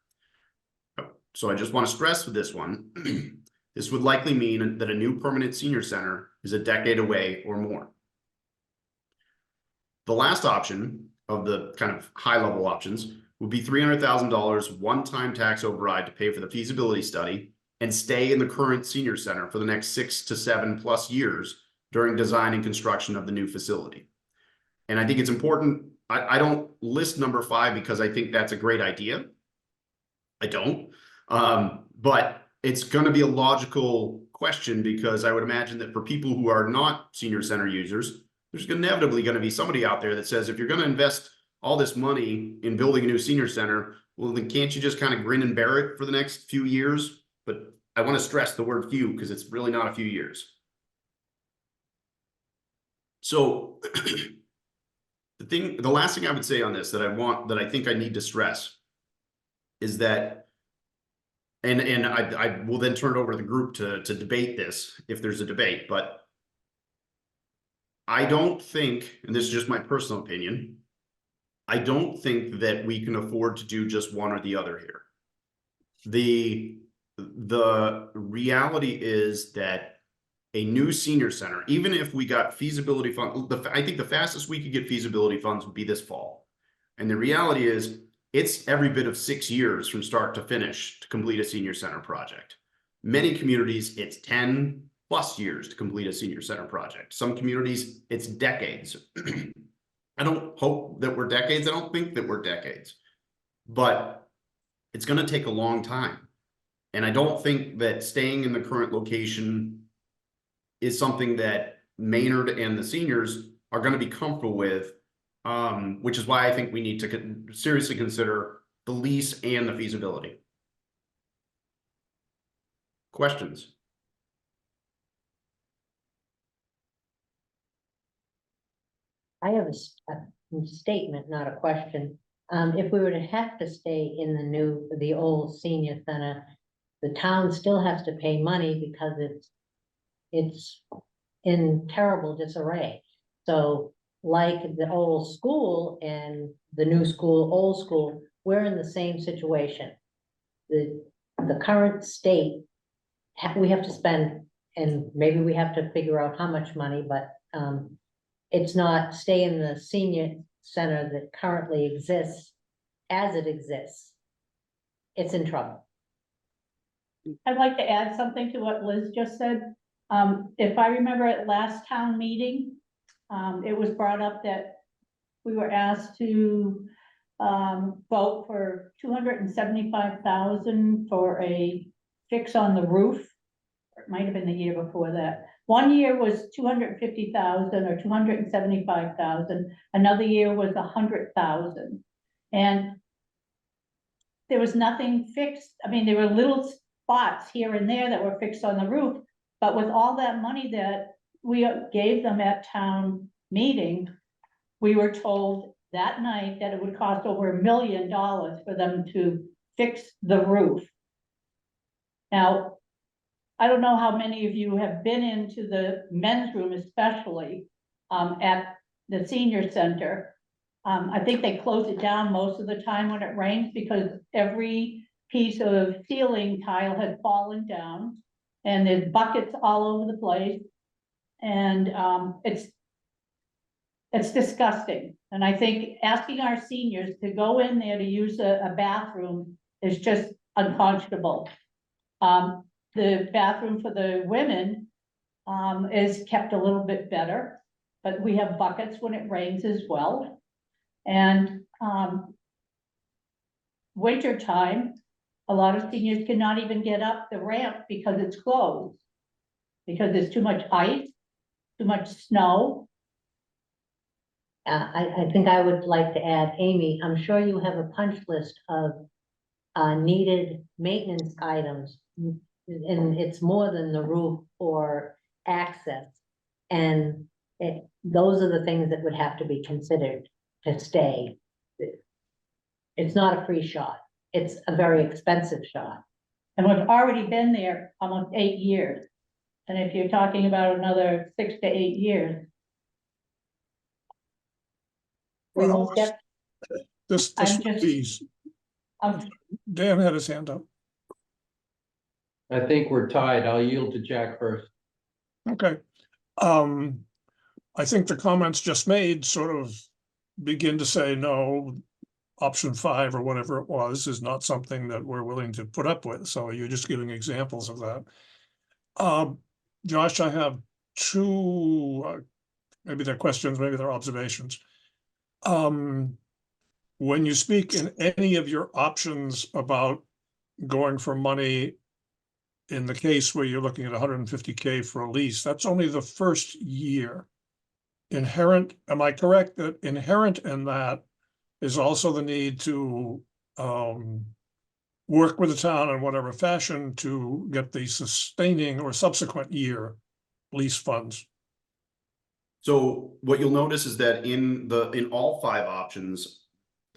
So I just want to stress with this one, this would likely mean that a new permanent senior center is a decade away or more. The last option of the kind of high level options would be $300,000 one-time tax override to pay for the feasibility study and stay in the current senior center for the next 6 to 7+ years during design and construction of the new facility. And I think it's important, I don't list number 5 because I think that's a great idea. I don't. But it's going to be a logical question, because I would imagine that for people who are not senior center users, there's inevitably going to be somebody out there that says, if you're going to invest all this money in building a new senior center, well, then can't you just kind of grin and bear it for the next few years? But I want to stress the word few, because it's really not a few years. So the last thing I would say on this that I think I need to stress is that, and I will then turn it over to the group to debate this if there's a debate, but I don't think, and this is just my personal opinion, I don't think that we can afford to do just one or the other here. The reality is that a new senior center, even if we got feasibility funds, I think the fastest we could get feasibility funds would be this fall. And the reality is it's every bit of 6 years from start to finish to complete a senior center project. Many communities, it's 10+ years to complete a senior center project. Some communities, it's decades. I don't hope that we're decades. I don't think that we're decades, but it's going to take a long time. And I don't think that staying in the current location is something that Maynard and the seniors are going to be comfortable with, which is why I think we need to seriously consider the lease and the feasibility. Questions? I have a statement, not a question. If we were to have to stay in the old senior center, the town still has to pay money because it's in terrible disarray. So like the old school and the new school, old school, we're in the same situation. The current state, we have to spend, and maybe we have to figure out how much money, but it's not stay in the senior center that currently exists as it exists. It's in trouble. I'd like to add something to what Liz just said. If I remember at last town meeting, it was brought up that we were asked to vote for $275,000 for a fix on the roof. It might have been the year before that. One year was $250,000 or $275,000. Another year was $100,000. And there was nothing fixed. I mean, there were little spots here and there that were fixed on the roof, but with all that money that we gave them at town meeting, we were told that night that it would cost over $1 million for them to fix the roof. Now, I don't know how many of you have been into the men's room, especially at the senior center. I think they close it down most of the time when it rains because every piece of ceiling tile has fallen down and there's buckets all over the place. And it's disgusting. And I think asking our seniors to go in there to use a bathroom is just unconscionable. The bathroom for the women is kept a little bit better, but we have buckets when it rains as well. And winter time, a lot of seniors cannot even get up the ramp because it's closed, because there's too much ice, too much snow. I think I would like to add, Amy, I'm sure you have a punch list of needed maintenance items, and it's more than the roof or access. And those are the things that would have to be considered to stay. It's not a free shot. It's a very expensive shot. And we've already been there almost 8 years. And if you're talking about another 6 to 8 years. We Well, will get, This, I'm just- piece, um, Dan had his hand up. I think we're tied. I'll yield to Jack first. Okay. I think the comments just made sort of begin to say, no, option 5 or whatever it was is not something that we're willing to put up with. So you're just giving examples of that. Josh, I have 2, maybe they're questions, maybe they're observations. When you speak in any of your options about going for money in the case where you're looking at 150K for a lease, that's only the first year. Inherent, am I correct that inherent in that is also the need to work with the town in whatever fashion to get the sustaining or subsequent year lease funds? So what you'll notice is that in all 5 options,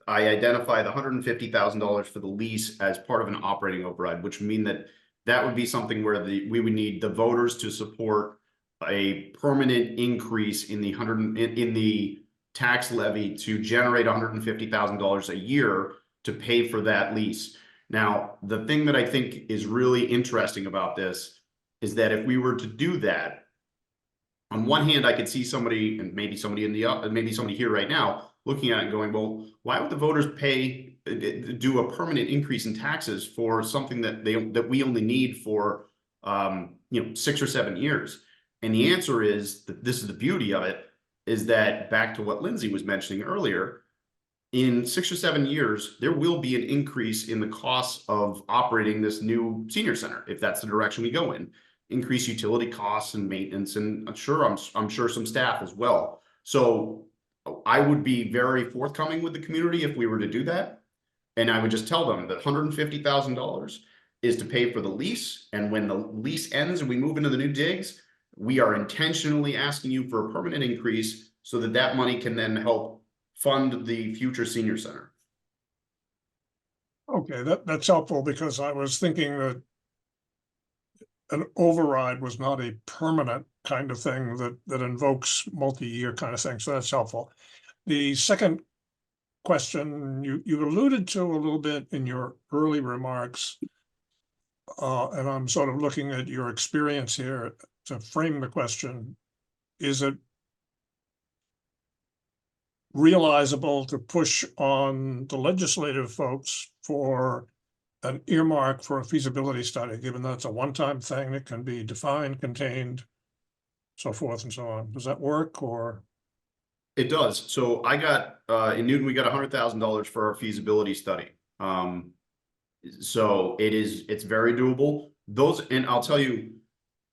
I identify the $150,000 for the lease as part of an operating override, which would mean that would be something where we would need the voters to support a permanent increase in the tax levy to generate $150,000 a year to pay for that lease. Now, the thing that I think is really interesting about this is that if we were to do that, on one hand, I could see somebody, and maybe somebody maybe somebody here right now, looking at it and going, well, why would the voters do a permanent increase in taxes for something that we only need for 6 or 7 years? And the answer is that this is the beauty of it, is that back to what Lindsay was mentioning earlier, in 6 or 7 years, there will be an increase in the costs of operating this new senior center, if that's the direction we go in. Increase utility costs and maintenance, and I'm sure some staff as well. So I would be very forthcoming with the community if we were to do that. And I would just tell them that $150,000 is to pay for the lease. And when the lease ends and we move into the new digs, we are intentionally asking you for a permanent increase so that that money can then help fund the future senior center. Okay, that's helpful, because I was thinking that an override was not a permanent kind of thing that invokes multi-year kind of thing. So that's helpful. The second question you alluded to a little bit in your early remarks, and I'm sort of looking at your experience here to frame the question. Is it realizable to push on the legislative folks for an earmark for a feasibility study, given that it's a one-time thing that can be defined, contained, so forth and so on? Does that work, or? It does. So I got, in Newton, we got $100,000 for our feasibility study. So it's very doable. And I'll tell you,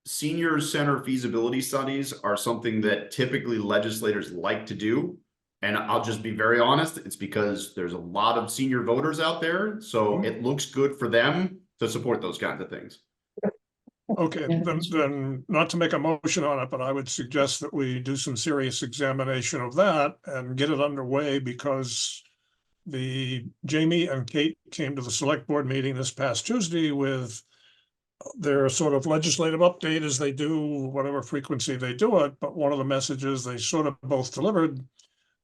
senior center feasibility studies are something that typically legislators like to do. And I'll just be very honest, it's because there's a lot of senior voters out there. So it looks good for them to support those kinds of things. Okay, then not to make a motion on it, but I would suggest that we do some serious examination of that and get it underway, because Jamie and Kate came to the select board meeting this past Tuesday with their sort of legislative update, as they do, whatever frequency they do it. But one of the messages they sort of both delivered,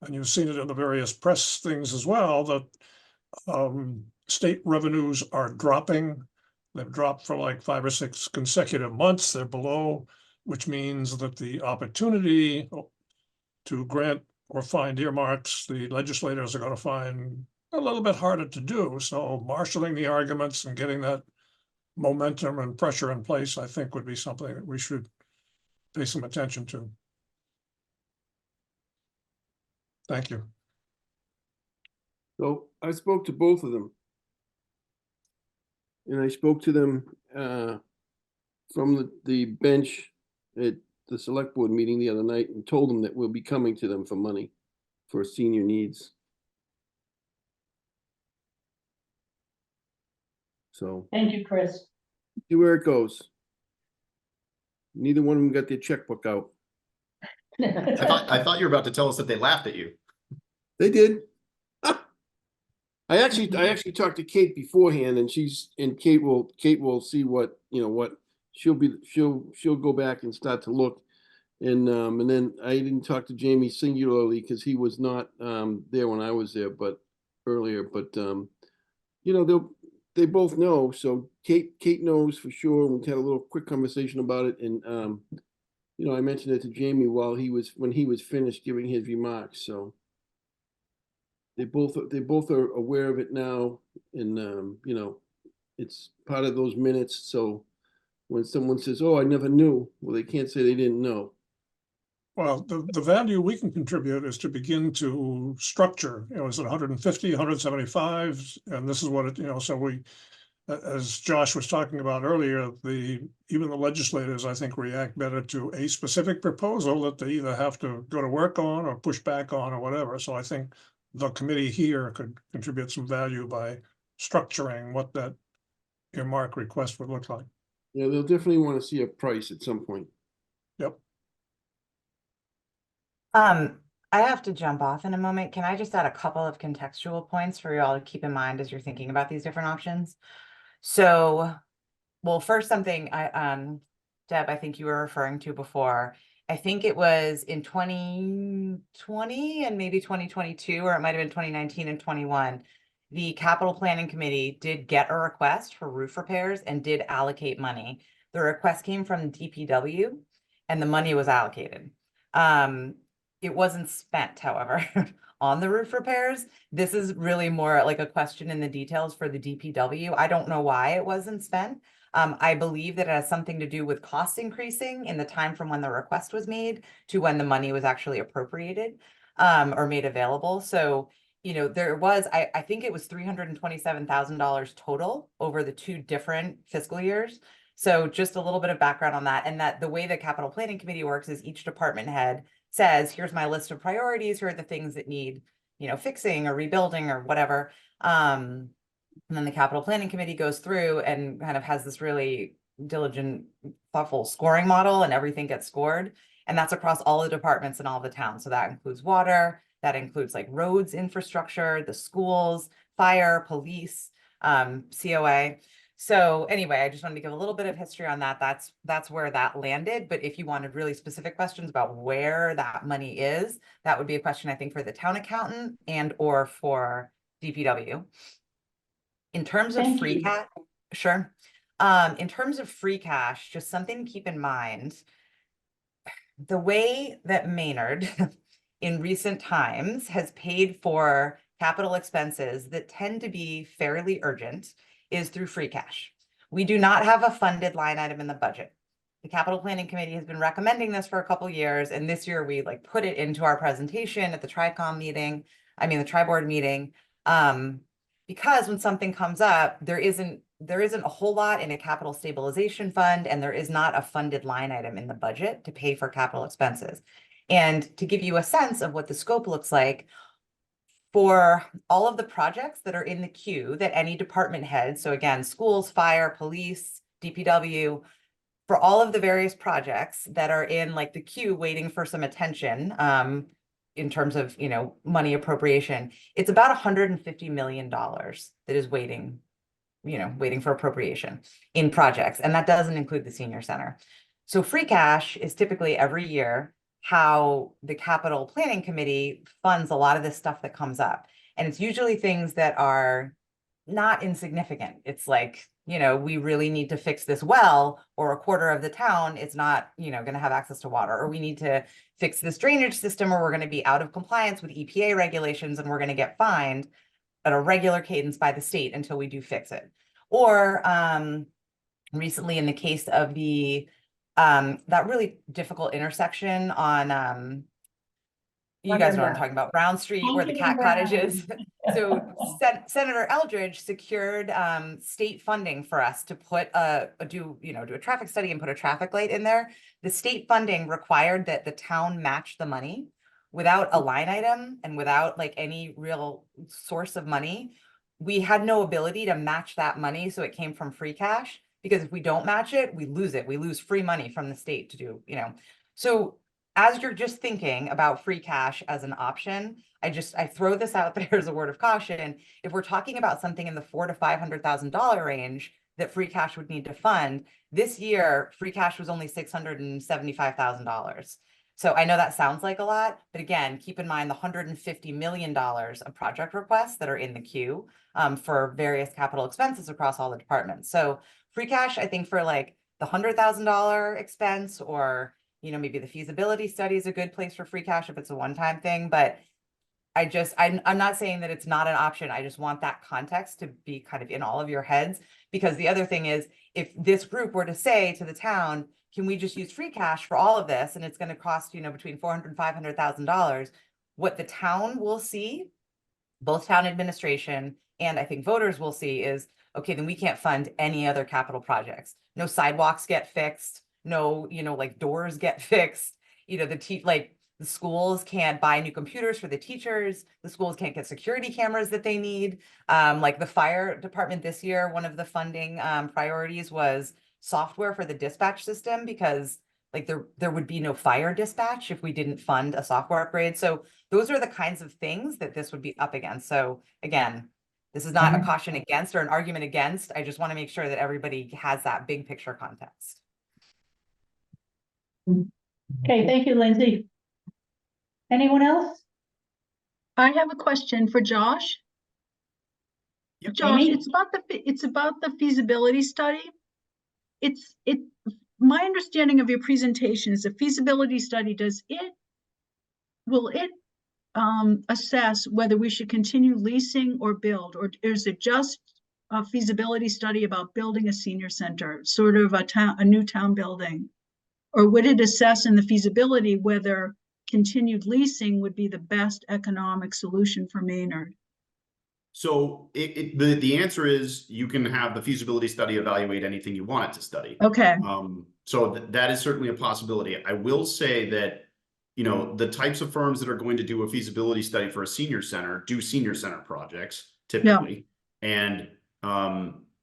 and you've seen it in the various press things as well, that state revenues are dropping. They've dropped for like 5 or 6 consecutive months. They're below, which means that the opportunity to grant or find earmarks, the legislators are going to find a little bit harder to do. So marshaling the arguments and getting that momentum and pressure in place, I think, would be something that we should pay some attention to. Thank you. So I spoke to both of them. And I spoke to them from the bench at the select board meeting the other night, and told them that we'll be coming to them for money for senior needs. So thank you, Chris. see where it goes. Neither one of them got their checkbook out. I thought you were about to tell us that they laughed at you. They did. I actually talked to Kate beforehand, and Kate will see what she'll go back and start to look. And then I didn't talk to Jamie singularly because he was not there when I was there, but earlier, but you know, they both know. So Kate knows for sure. We had a little quick conversation about it, and you know, I mentioned it to Jamie when he was finished giving his remarks. So they both are aware of it now, and you know, it's part of those minutes. So when someone says, "Oh, I never knew," well, they can't say they didn't know. Well, the value we can contribute is to begin to structure, you know, is it 150, 175? And this is what it, you know, so we, as Josh was talking about earlier, even the legislators, I think, react better to a specific proposal that they either have to go to work on or push back on or whatever. So I think the committee here could contribute some value by structuring what that earmark request would look like. Yeah, they'll definitely want to see a price at some point. Yep. I have to jump off in a moment. Can I just add a couple of contextual points for you all to keep in mind as you're thinking about these different options? So, well, first something Deb, I think you were referring to before. I think it was in 2020 and maybe 2022, or it might have been 2019 and 21. The Capital Planning Committee did get a request for roof repairs and did allocate money. The request came from DPW and the money was allocated. It wasn't spent, however, on the roof repairs. This is really more like a question in the details for the DPW. I don't know why it wasn't spent. I believe that it has something to do with costs increasing in the time from when the request was made to when the money was actually appropriated or made available. So, you know, there was, I think it was $327,000 total over the 2 different fiscal years. So just a little bit of background on that, and that the way the Capital Planning Committee works is each department head says, here's my list of priorities, here are the things that need, you know, fixing or rebuilding or whatever. And then the Capital Planning Committee goes through and kind of has this really diligent, thoughtful scoring model, and everything gets scored. And that's across all the departments in all the towns. So that includes water, that includes like roads, infrastructure, the schools, fire, police, COA. So anyway, I just wanted to give a little bit of history on that. That's where that landed. But if you wanted really specific questions about where that money is, that would be a question, I think, for the town accountant and or for DPW. In terms of free cash, sure. In terms of free cash, just something to keep in mind. The way that Maynard in recent times has paid for capital expenses that tend to be fairly urgent is through free cash. We do not have a funded line item in the budget. The Capital Planning Committee has been recommending this for a couple of years, and this year we like put it into our presentation at the TRICOM meeting, the Tri-Board meeting, because when something comes up, there isn't a whole lot in a capital stabilization fund, and there is not a funded line item in the budget to pay for capital expenses. And to give you a sense of what the scope looks like, for all of the projects that are in the queue that any department head, so again, schools, fire, police, DPW, for all of the various projects that are in like the queue waiting for some attention, in terms of, you know, money appropriation, it's about $150 million that is waiting, you know, waiting for appropriation in projects. And that doesn't include the senior center. So free cash is typically every year how the Capital Planning Committee funds a lot of this stuff that comes up. And it's usually things that are not insignificant. It's like, you know, we really need to fix this well, or a quarter of the town is not, you know, going to have access to water, or we need to fix this drainage system, or we're going to be out of compliance with EPA regulations and we're going to get fined at a regular cadence by the state until we do fix it. Or recently in the case of the that really difficult intersection on you guys know what I'm talking about, Brown Street, where the cat cottage is. So Senator Eldridge secured state funding for us to put do a traffic study and put a traffic light in there. The state funding required that the town match the money without a line item and without like any real source of money. We had no ability to match that money, so it came from free cash, because if we don't match it, we lose it. We lose free money from the state to do, you know. So as you're just thinking about free cash as an option, I throw this out there as a word of caution. If we're talking about something in the $400,000 to $500,000 range that free cash would need to fund. This year, free cash was only $675,000. So I know that sounds like a lot, but again, keep in mind the $150 million of project requests that are in the queue for various capital expenses across all the departments. So free cash, I think for like the $100,000 expense, or, you know, maybe the feasibility study is a good place for free cash if it's a one-time thing, but I'm not saying that it's not an option. I just want that context to be kind of in all of your heads, because the other thing is, if this group were to say to the town, can we just use free cash for all of this? And it's going to cost, you know, between $400,000 and $500,000. What the town will see, both town administration and I think voters will see, is, okay, then we can't fund any other capital projects. No sidewalks get fixed. No, you know, like doors get fixed. You know, the schools can't buy new computers for the teachers. The schools can't get security cameras that they need. Like the fire department this year, one of the funding priorities was software for the dispatch system, because like there would be no fire dispatch if we didn't fund a software upgrade. So those are the kinds of things that this would be up against. So again, this is not a caution against or an argument against. I just want to make sure that everybody has that big picture context. Okay, thank you, Lindsay. Anyone else? I have a question for Josh. Yep. Josh, Amy? it's about the feasibility study. My understanding of your presentation is a feasibility study, will it assess whether we should continue leasing or build, or is it just a feasibility study about building a senior center, sort of a new town building? Or would it assess in the feasibility whether continued leasing would be the best economic solution for Maynard? So the answer is, you can have the feasibility study evaluate anything you want it to study. Okay. So that is certainly a possibility. I will say that, you know, the types of firms that are going to do a feasibility study for a senior center do senior center projects typically. And,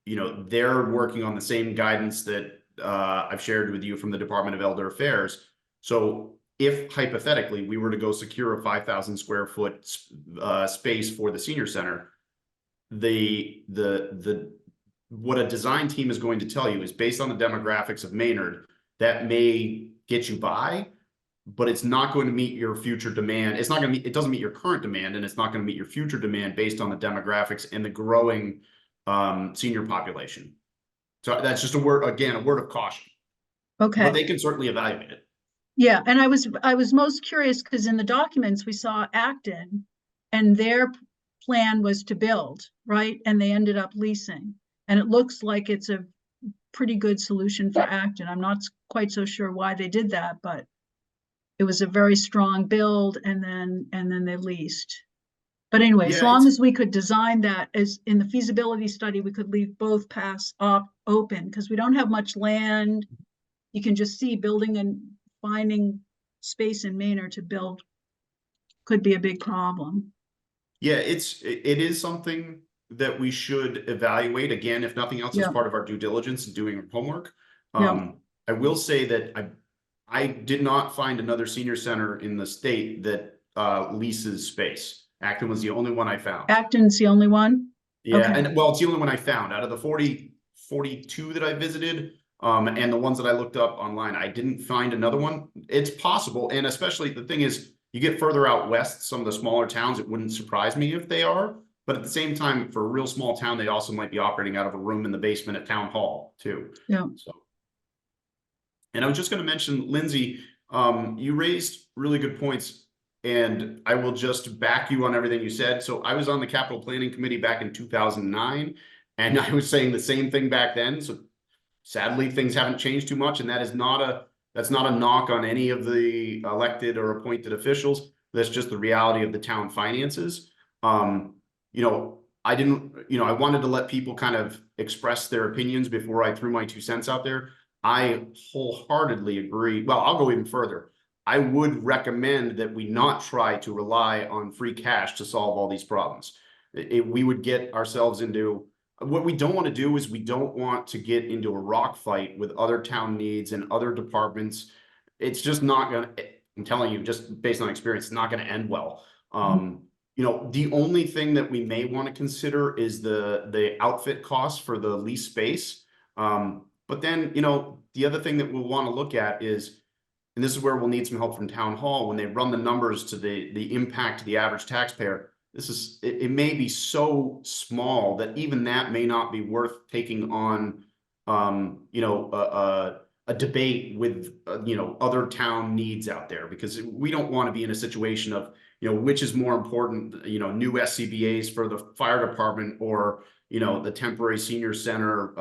you know, they're working on the same guidance that I've shared with you from the Department of Elder Affairs. So if hypothetically we were to go secure a 5,000 square foot space for the senior center, what a design team is going to tell you is, based on the demographics of Maynard, that may get you by, but it's not going to meet your future demand. It's not going to meet, it doesn't meet your current demand, and it's not going to meet your future demand based on the demographics and the growing senior population. So that's just a word of caution. Okay. But they can certainly evaluate it. Yeah, and I was most curious because in the documents we saw Acton, and their plan was to build, right? And they ended up leasing. And it looks like it's a pretty good solution for Acton. I'm not quite so sure why they did that, but it was a very strong build, and then they leased. But anyway, as long as we could design that as in the feasibility study, we could leave both paths open, because we don't have much land. You can just see building and finding space in Maynard to build could be a big problem. Yeah, it is something that we should evaluate, again, if nothing else, as part of our due diligence and doing our homework. I will say that I did not find another senior center in the state that leases space. Acton was the only one I found. Acton's the only one? Yeah, Okay. and well, it's the only one I found out of the 42 that I visited, and the ones that I looked up online. I didn't find another one. It's possible, and especially the thing is, you get further out west, some of the smaller towns, it wouldn't surprise me if they are. But at the same time, for a real small town, they also might be operating out of a room in the basement at town hall too. Yeah. So, and I was just going to mention, Lindsay, you raised really good points, and I will just back you on everything you said. So I was on the capital planning committee back in 2009, and I was saying the same thing back then. So sadly, things haven't changed too much, and that's not a knock on any of the elected or appointed officials. That's just the reality of the town finances. You know, I wanted to let people kind of express their opinions before I threw my 2 cents out there. I wholeheartedly agree. Well, I'll go even further. I would recommend that we not try to rely on free cash to solve all these problems. We would get ourselves into, what we don't want to do is we don't want to get into a rock fight with other town needs and other departments. It's just not gonna, I'm telling you, just based on experience, it's not gonna end well. You know, the only thing that we may want to consider is the outfit costs for the lease space. But then, you know, the other thing that we'll want to look at is, and this is where we'll need some help from town hall, when they run the numbers to the impact to the average taxpayer. It may be so small that even that may not be worth taking on, you know, a debate with, you know, other town needs out there, because we don't want to be in a situation of, you know, which is more important, you know, new SCBA's for the fire department, or, you know, the temporary senior center,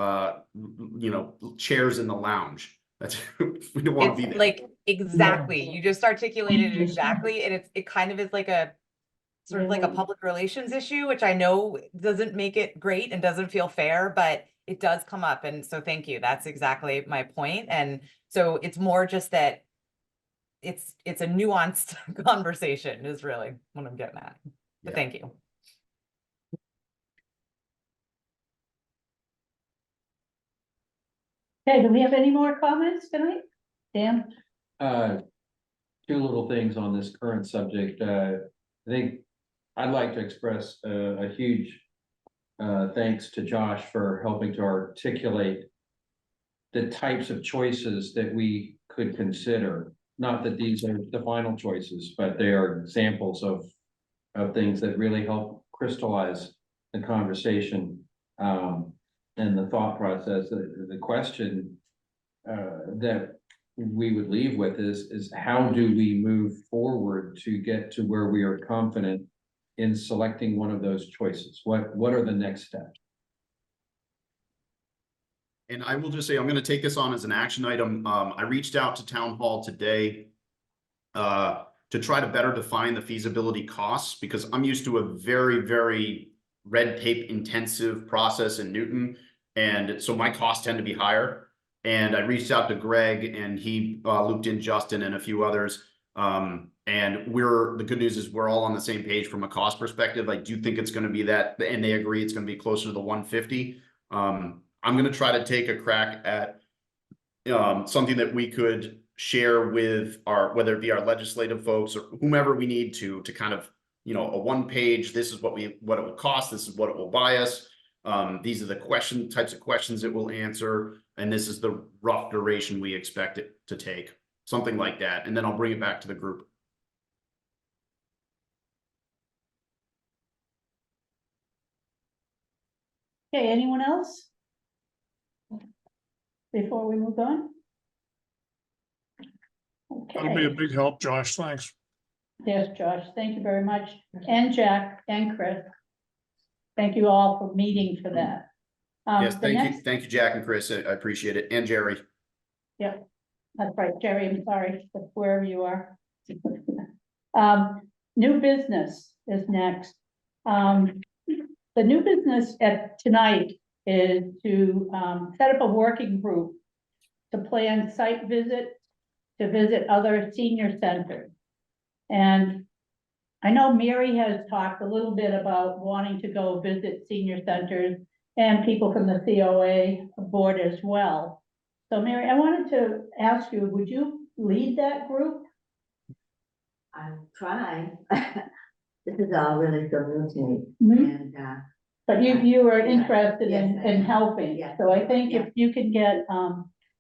you know, chairs in the lounge. That's, we don't want to be It's there. like, exactly, you just articulated it exactly, and it kind of is like a sort of like a public relations issue, which I know doesn't make it great and doesn't feel fair, but it does come up. And so thank you. That's exactly my point. And so it's more just that it's a nuanced conversation is really what I'm getting at. But Yeah. thank you. Okay, do we have any more comments tonight? Dan? Two little things on this current subject. I think I'd like to express a huge thanks to Josh for helping to articulate the types of choices that we could consider. Not that these are the final choices, but they are examples of things that really help crystallize the conversation and the thought process. The question that we would leave with is how do we move forward to get to where we are confident in selecting one of those choices? What are the next steps? And I will just say, I'm going to take this on as an action item. I reached out to town hall today to try to better define the feasibility costs, because I'm used to a very, very red tape intensive process in Newton. And so my costs tend to be higher. And I reached out to Greg, and he looped in Justin and a few others. And the good news is we're all on the same page from a cost perspective. I do think it's going to be that, and they agree it's going to be closer to the 150. I'm going to try to take a crack at something that we could share with whether it be our legislative folks or whomever we need to kind of, you know, a 1-page, this is what it will cost, this is what it will buy us. These are the types of questions it will answer, and this is the rough duration we expect it to take, something like that. And then I'll bring it back to the group. Okay, anyone else? Before we move on? That'll be a Okay, big help, Josh. Thanks. yes, Josh, thank you very much. And Jack and Chris. Thank you all for meeting for that. Yes, The thank you. next- Thank you, Jack and Chris. I appreciate it. And Jerry. Yep, that's right, Jerry, I'm sorry, that's wherever you are. New business is next. The new business tonight is to set up a working group to plan site visits, to visit other senior centers. And I know Mary has talked a little bit about wanting to go visit senior centers and people from the COA board as well. So Mary, I wanted to ask you, would you lead that group? I'll try. This is all really so new to me, Mhm. and, But you were Yeah, interested yes, in I am. helping, Yes, so I think yeah. if you can get,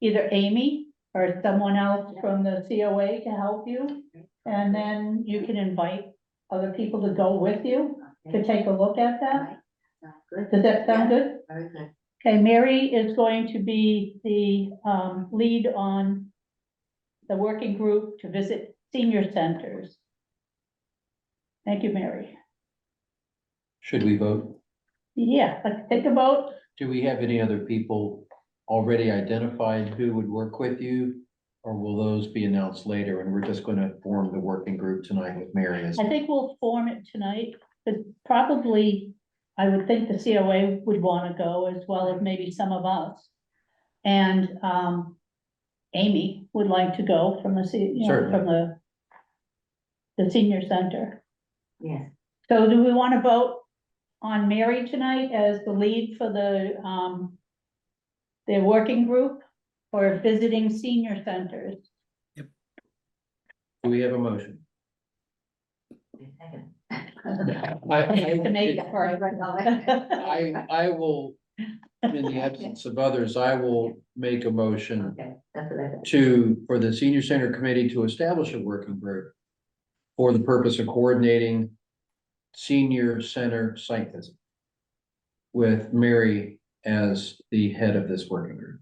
either Amy or someone else from the COA to help you, and then you can invite other people to go with you to take a look at that. Right, sounds good. Does that sound Yeah, good? very good. Okay, Mary is going to be the, lead on the working group to visit senior centers. Thank you, Mary. Should we vote? Yeah, let's take a vote. Do we have any other people already identified who would work with you? Or will those be announced later and we're just going to form the working group tonight with Mary? I think we'll form it tonight, but probably, I would think the COA would want to go as well as maybe some of us. And, Amy would like to go from Certainly. from the senior center. Yes, So do we want to vote on Mary tonight as the lead for the working group for visiting senior centers? Do we have a motion? wait a second. To make it for Right, right, all right. I will In the absence of others, I will make a motion Okay, that's what I thought. for the senior center committee to establish a working group for the purpose of coordinating senior center site visit with Mary as the head of this working group.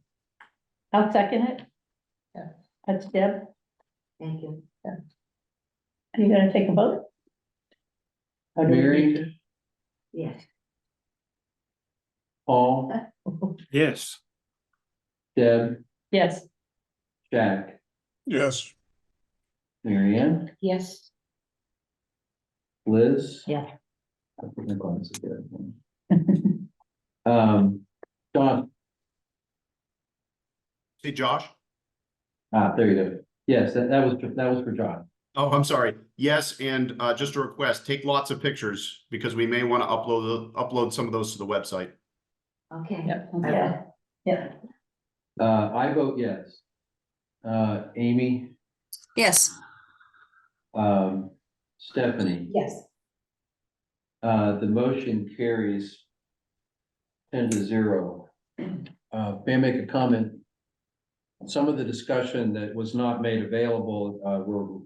I'll second it. Yeah. That's Deb. Thank you. Are you gonna take a vote? Or do we need Mary, to? Yes. Paul, Yes, Deb, Yes, Jack, Yes, Mary Ann, Yes, Liz. Yeah. I think my glasses are good. John, Hey, Josh? there you go. Yes, that was for John. Oh, I'm sorry. Yes, and just a request, take lots of pictures because we may want to upload some of those to the website. Okay. Yep. I yeah, will. yeah. I vote yes. Amy, Yes, Stephanie, yes. the motion carries 10-0. May I make a comment? Some of the discussion that was not made available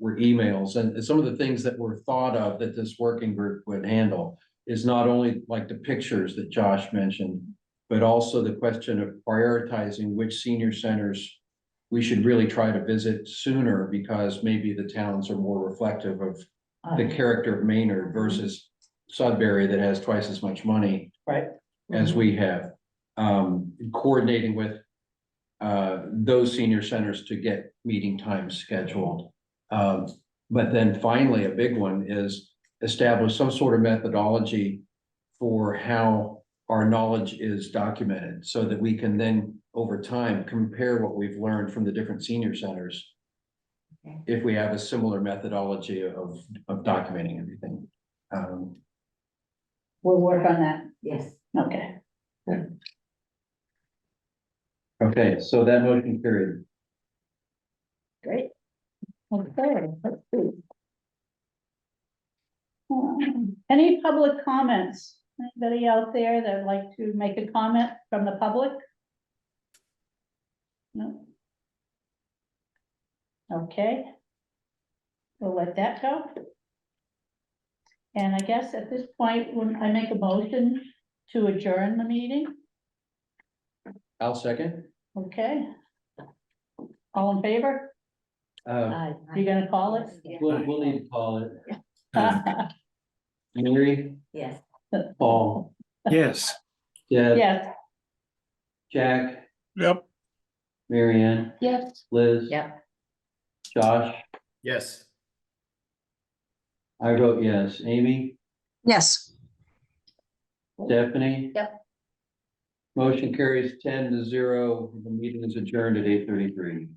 were emails, and some of the things that were thought of that this working group would handle is not only like the pictures that Josh mentioned, but also the question of prioritizing which senior centers we should really try to visit sooner, because maybe the towns are more reflective of the character of Maynard versus Sudbury that has twice as much money Right. as we have. Coordinating with those senior centers to get meeting times scheduled. But then finally, a big one is establish some sort of methodology for how our knowledge is documented, so that we can then, over time, compare what we've learned from the different senior centers. Okay. If we have a similar methodology of documenting everything. We'll work on that. Yes. Okay. Okay, so that motion carried. Great. Okay, let's see. Any public comments? Anybody out there that'd like to make a comment from the public? No? Okay. We'll let that go. And I guess at this point, when I make a motion to adjourn the meeting, I'll second. okay? All in favor? You gonna call it? We'll need to call it. Yes, Mary, Yes. Paul, yes. Deb, Jack, yep. Mary Ann, Yes. Liz. Yep. Josh, Yes. I vote yes. Amy, yes. Stephanie. Yep. Motion carries 10-0. The meeting is adjourned at 8:33.